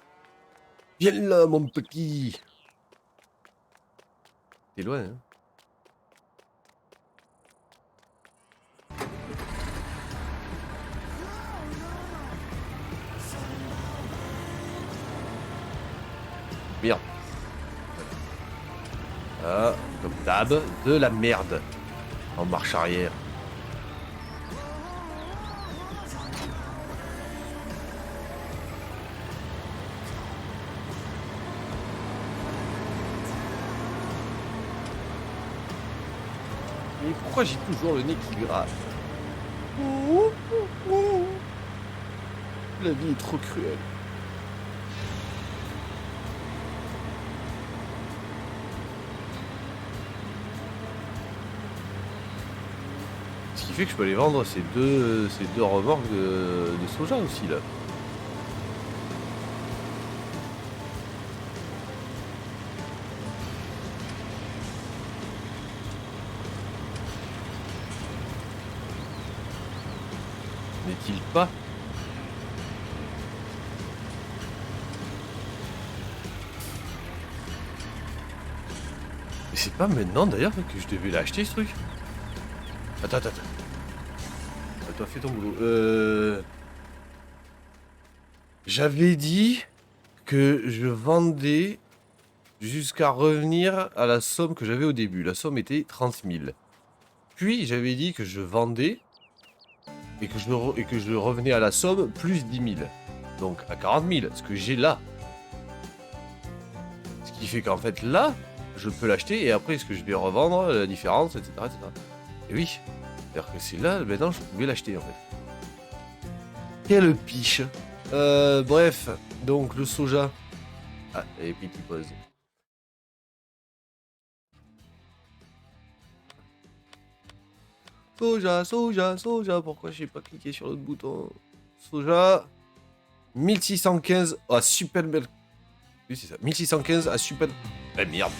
Viens là, mon petit. T'es loin, hein? Merde. Ah, comme d'hab, de la merde. En marche arrière. Mais pourquoi j'ai toujours le nez qui gratte? La vie est trop cruelle. Ce qui fait que je peux aller vendre ces deux remorques de soja aussi là. N'est-il pas? Mais c'est pas maintenant d'ailleurs que je devais l'acheter ce truc. Attends. Toi, fais ton boulot. J'avais dit que je vendais jusqu'à revenir à la somme que j'avais au début. La somme était 30 000. Puis j'avais dit que je vendais et que je revenais à la somme plus 10 000. Donc à 40 000, ce que j'ai là. Ce qui fait qu'en fait là, je peux l'acheter et après ce que je vais revendre, la différence, etc. Et oui, c'est-à-dire que c'est là, maintenant je pouvais l'acheter en fait. Quelle piche. Bref, donc le soja. Ah, et puis tu poses. Soja, pourquoi j'ai pas cliqué sur l'autre bouton? Soja. 1615 à Super Bel... Oui, c'est ça. 1615 à Super... Eh merde.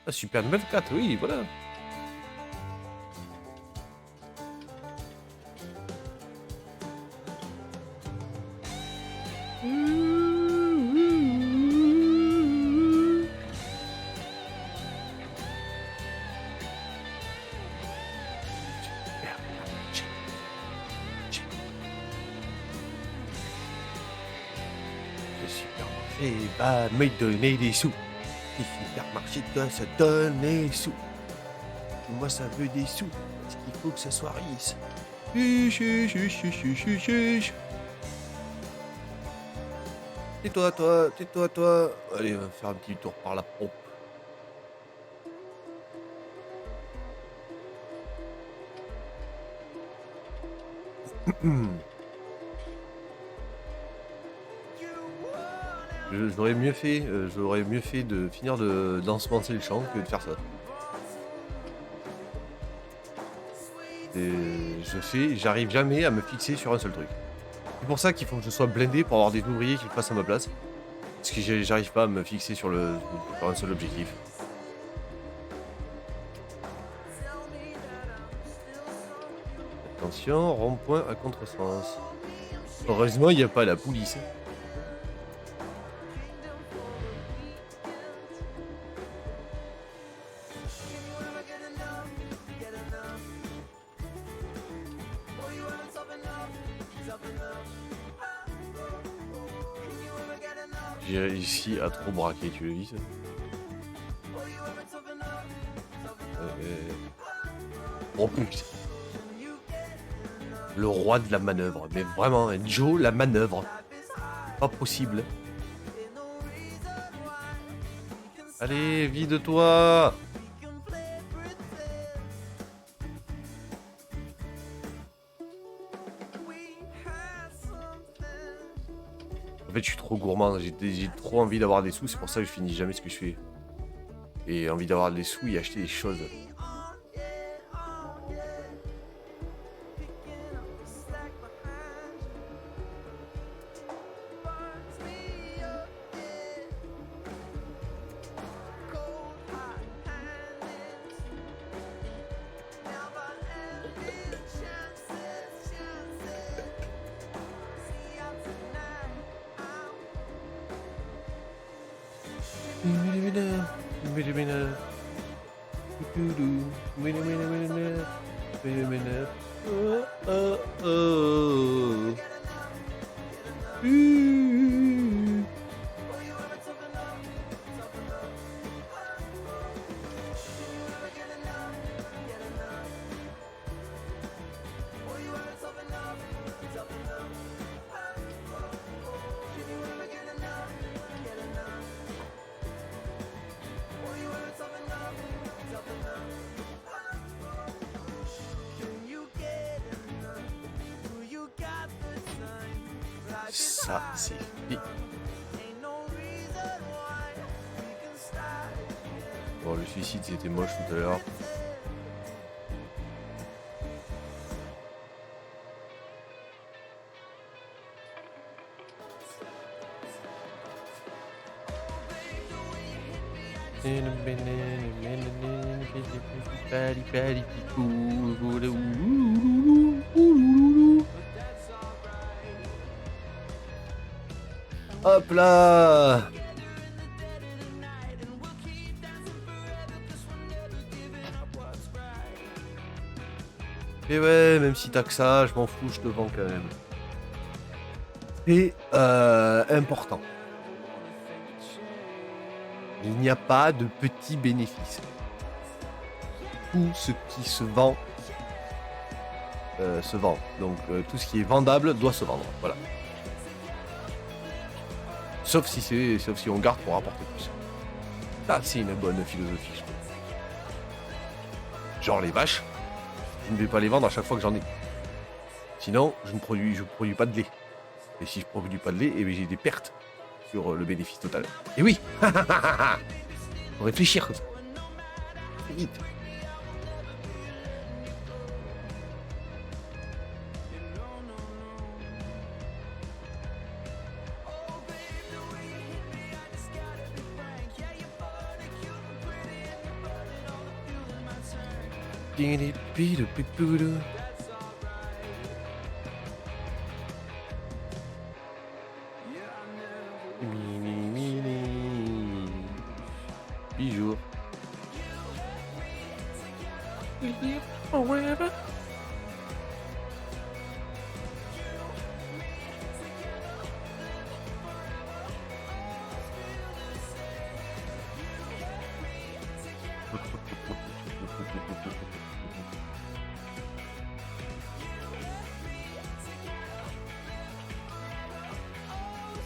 À Super 4, oui, voilà. Et bah, me donner des sous. Les supermarchés doivent se donner des sous. Moi, ça veut des sous. Parce qu'il faut que ça soit riche. Tais-toi, toi. Allez, on va faire un petit tour par la pompe. J'aurais mieux fait de finir d'ensemencer le champ que de faire ça. J'arrive jamais à me fixer sur un seul truc. C'est pour ça qu'il faut que je sois blindé pour avoir des ouvriers qui le fassent à ma place. Parce que j'arrive pas à me fixer sur un seul objectif. Attention, rond-point à contresens. Heureusement, il n'y a pas la police. J'ai réussi à trop braquer, tu le vis ça? Oh putain. Le roi de la manœuvre, mais vraiment, Joe, la manœuvre. Pas possible. Allez, vide-toi. En fait, je suis trop gourmand, j'ai trop envie d'avoir des sous, c'est pour ça que je finis jamais ce que je fais. Et envie d'avoir des sous et acheter des choses. ça, c'est fait. Bon, le suicide, c'était moche tout à l'heure. Hop là! Et ouais, même si t'as que ça, je m'en fous, je te vends quand même. C'est important. Il n'y a pas de petits bénéfices. Tout ce qui se vend se vend. Donc tout ce qui est vendable doit se vendre. Voilà. Sauf si on garde pour rapporter plus. Ça, c'est une bonne philosophie, je trouve. Genre les vaches, je ne vais pas les vendre à chaque fois que j'en ai. Sinon, je produis pas de lait. Et si je produis pas de lait, eh bien, j'ai des pertes sur le bénéfice total. Et oui. Faut réfléchir comme ça. Vite. Bijou.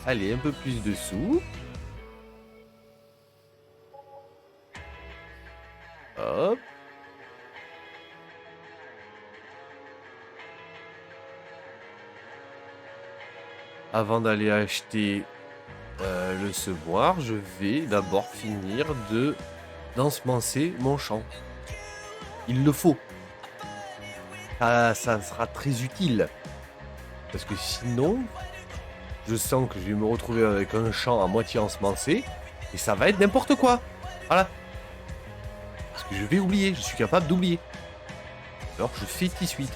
Allez, un peu plus de sous. Hop. Avant d'aller acheter le semoir, je vais d'abord finir d'ensemencer mon champ. Il le faut. Ça sera très utile. Parce que sinon, je sens que je vais me retrouver avec un champ à moitié ensemencé. Et ça va être n'importe quoi. Voilà. Parce que je vais oublier. Je suis capable d'oublier. Alors je fais tout de suite.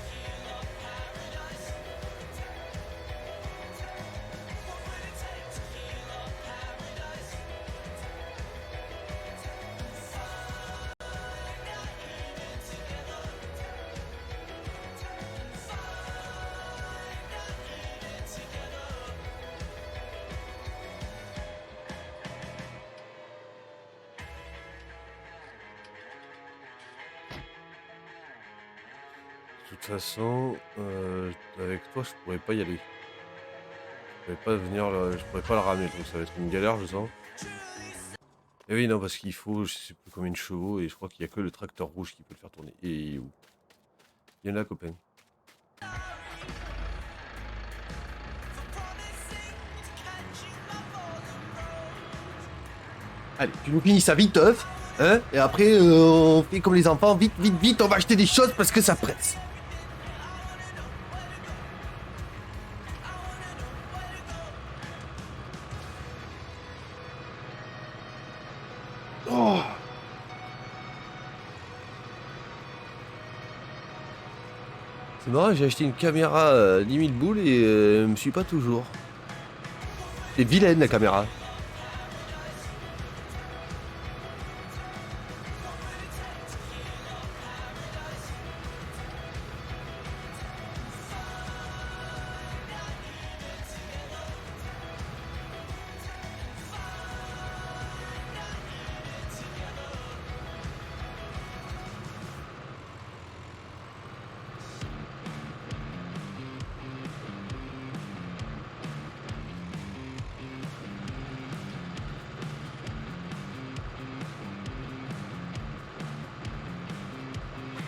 De toute façon, avec toi, je pourrais pas y aller. Je pourrais pas venir, je pourrais pas le ramener, donc ça va être une galère, je sens. Et oui, non, parce qu'il faut, je sais plus combien de chevaux, et je crois qu'il y a que le tracteur rouge qui peut le faire tourner. Et où? Il y en a, copain. Allez, tu nous finis ça vite, hein, et après, on fait comme les enfants, vite, vite, vite, on va acheter des choses parce que ça presse. Oh. C'est marrant, j'ai acheté une caméra 10 000 boules et je me suis pas toujours. C'est vilaine la caméra.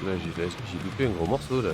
Là, j'ai loupé un gros morceau là.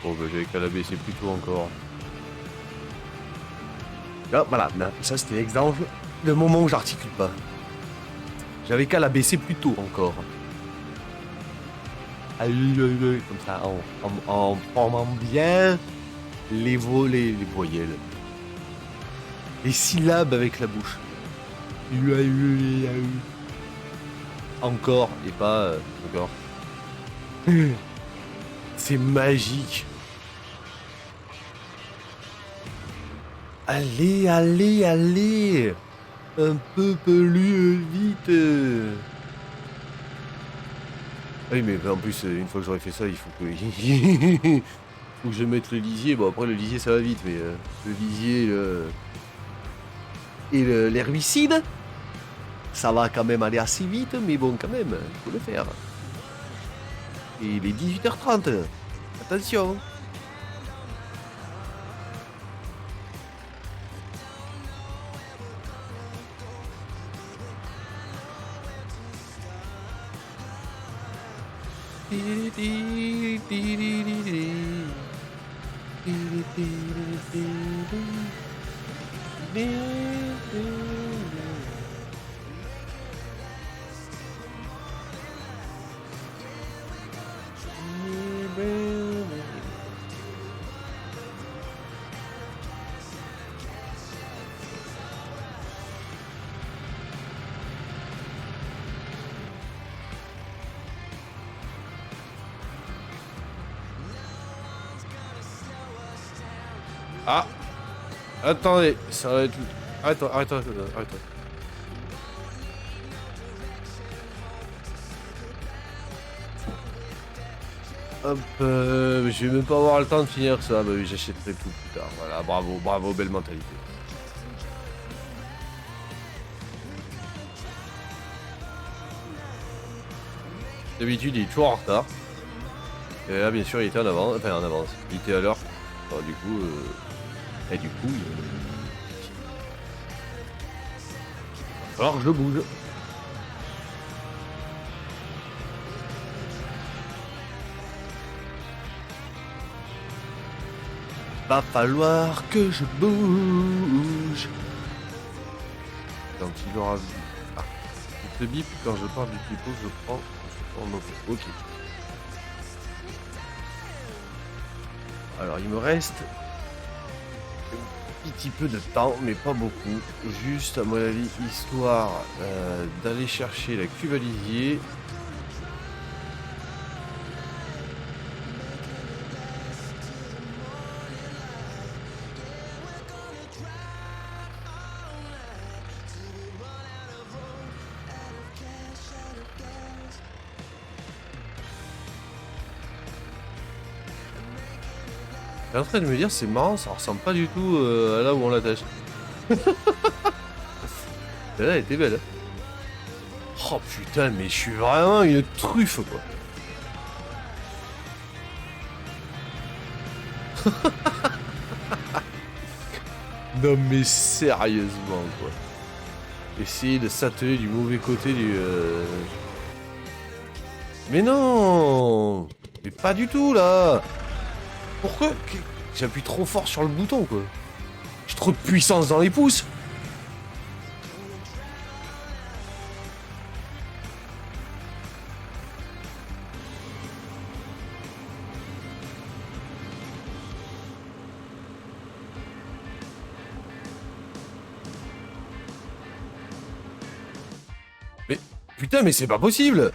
Bon bah j'avais qu'à la baisser plus tôt encore. Là, voilà, ça c'était l'exemple de moment où j'articule pas. J'avais qu'à la baisser plus tôt encore. Comme ça, en formant bien les voyelles. Les syllabes avec la bouche. Encore, et pas encore. C'est magique. Allez, allez, allez. Un peu plus vite. Oui, mais en plus, une fois que j'aurai fait ça, il faut que... faut que je mette le lisier. Bon, après, le lisier, ça va vite, mais le lisier et l'herbicide, ça va quand même aller assez vite, mais bon, quand même, il faut le faire. Et il est 18h30. Attention. Ah, attendez, ça va être... Arrête-toi, arrête-toi, arrête-toi. Hop, je vais même pas avoir le temps de finir ça, bah oui, j'achèterai tout plus tard. Voilà, bravo, bravo, belle mentalité. D'habitude, il est toujours en retard. Et là, bien sûr, il était en avance, enfin en avance, il était à l'heure. Alors, du coup, alors je bouge. Va falloir que je bouge. Quand il aura vu. Ah, il te bip quand je pars du pipeau, je prends mon auto. Ok. Alors il me reste un petit peu de temps, mais pas beaucoup. Juste à mon avis, histoire d'aller chercher la cuve à lisier. Je suis en train de me dire, c'est marrant, ça ressemble pas du tout à là où on l'attache. Celle-là, elle était belle. Hein. Oh putain, mais je suis vraiment une truffe, quoi. Non mais sérieusement, quoi. Essayer de s'atteler du mauvais côté du... Mais non. Mais pas du tout, là. Pourquoi J'appuie trop fort sur le bouton, quoi. J'ai trop de puissance dans les pouces. Mais putain, mais c'est pas possible.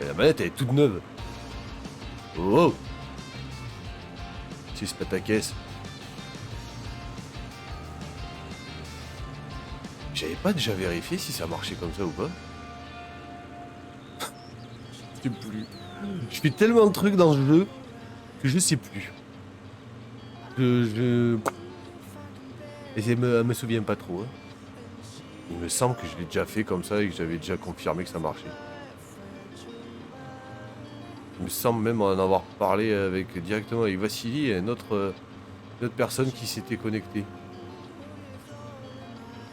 La manette, elle est toute neuve. Oh, oh. Si c'est pas ta caisse. J'avais pas déjà vérifié si ça marchait comme ça ou pas. Je sais plus. Je fais tellement de trucs dans ce jeu que je sais plus. Et elle me souvient pas trop. Hein. Il me semble que je l'ai déjà fait comme ça et que j'avais déjà confirmé que ça marchait. Il me semble même en avoir parlé directement avec Vassili et une autre personne qui s'était connectée.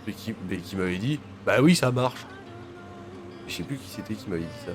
Et qui m'avait dit, bah oui, ça marche. Je sais plus qui c'était qui m'avait dit ça.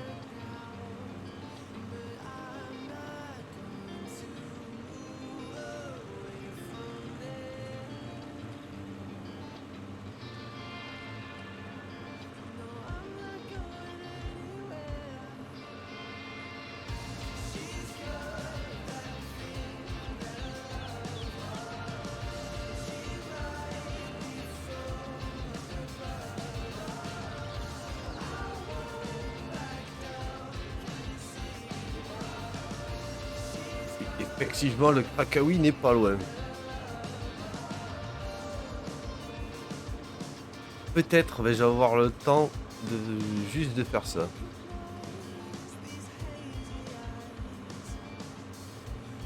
Effectivement, le Krakawi n'est pas loin. Peut-être vais-je avoir le temps de juste de faire ça.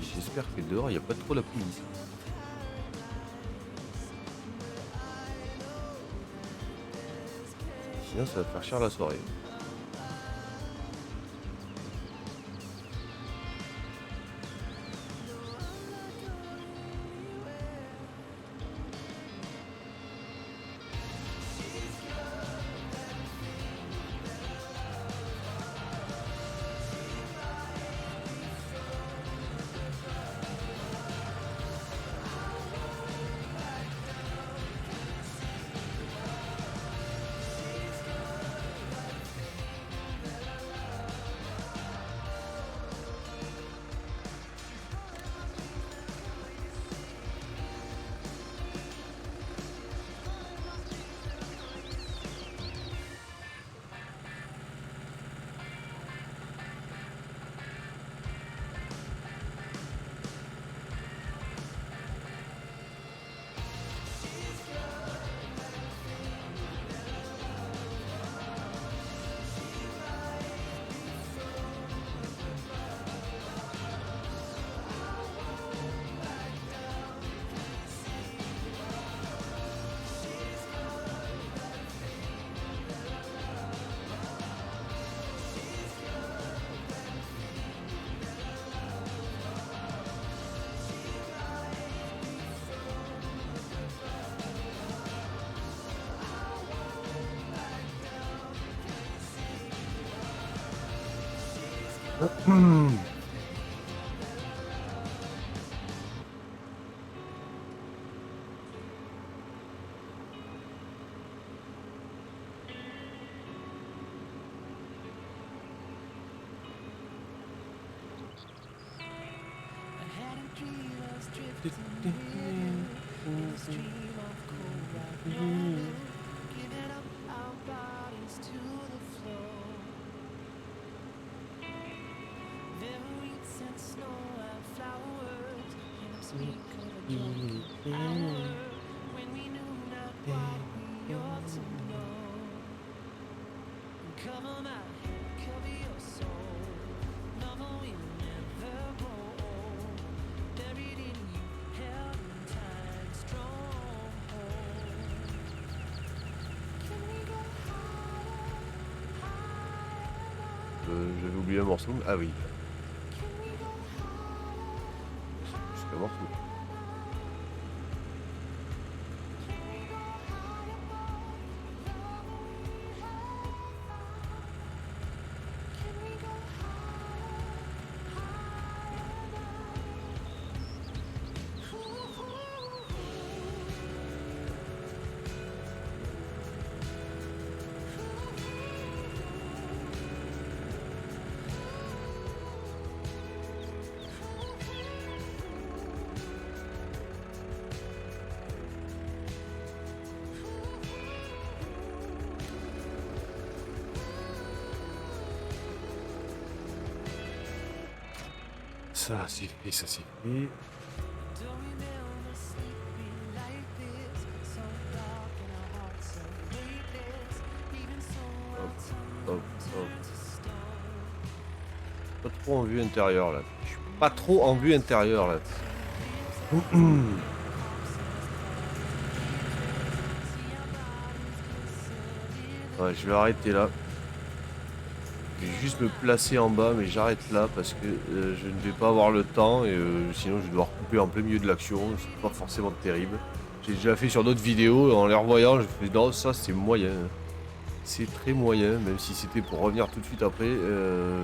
J'espère que dehors il n'y a pas trop la police. Sinon ça va faire cher la soirée. J'avais oublié un morceau. Ah oui. C'est un morceau. Ça c'est fait, ça c'est fait. Hop, hop, hop. Pas trop en vue intérieure là. Je suis pas trop en vue intérieure là. Ouais, je vais arrêter là. Je vais juste me placer en bas, mais j'arrête là parce que je ne vais pas avoir le temps et sinon je vais devoir couper en plein milieu de l'action. C'est pas forcément terrible. J'ai déjà fait sur d'autres vidéos et en les revoyant, je fais non, ça c'est moyen. C'est très moyen, même si c'était pour revenir tout de suite après. Je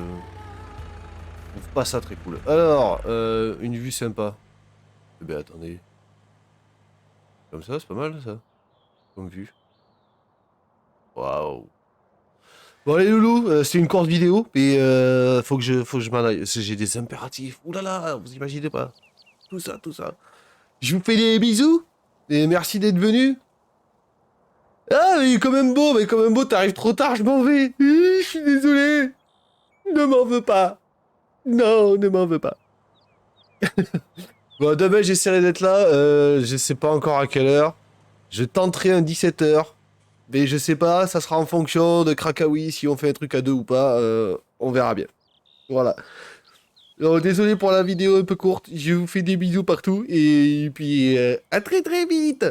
trouve pas ça très cool. Alors, une vue sympa. Eh ben attendez. Comme ça, c'est pas mal ça. Comme vue. Waouh. Bon allez loulou, c'est une courte vidéo, mais faut que je m'en aille. J'ai des impératifs. Ouh là là, vous imaginez pas. Tout ça, tout ça. Je vous fais des bisous. Et merci d'être venu. Ah mais quand même beau, t'arrives trop tard, je m'en vais. Je suis désolé. Ne m'en veux pas. Non, ne m'en veux pas. Bon, demain j'essaierai d'être là. Je sais pas encore à quelle heure. Je tenterai un 17h. Mais je sais pas, ça sera en fonction de Krakawi, si on fait un truc à deux ou pas. On verra bien. Voilà. Alors, désolé pour la vidéo un peu courte. Je vous fais des bisous partout. Et puis, à très très vite.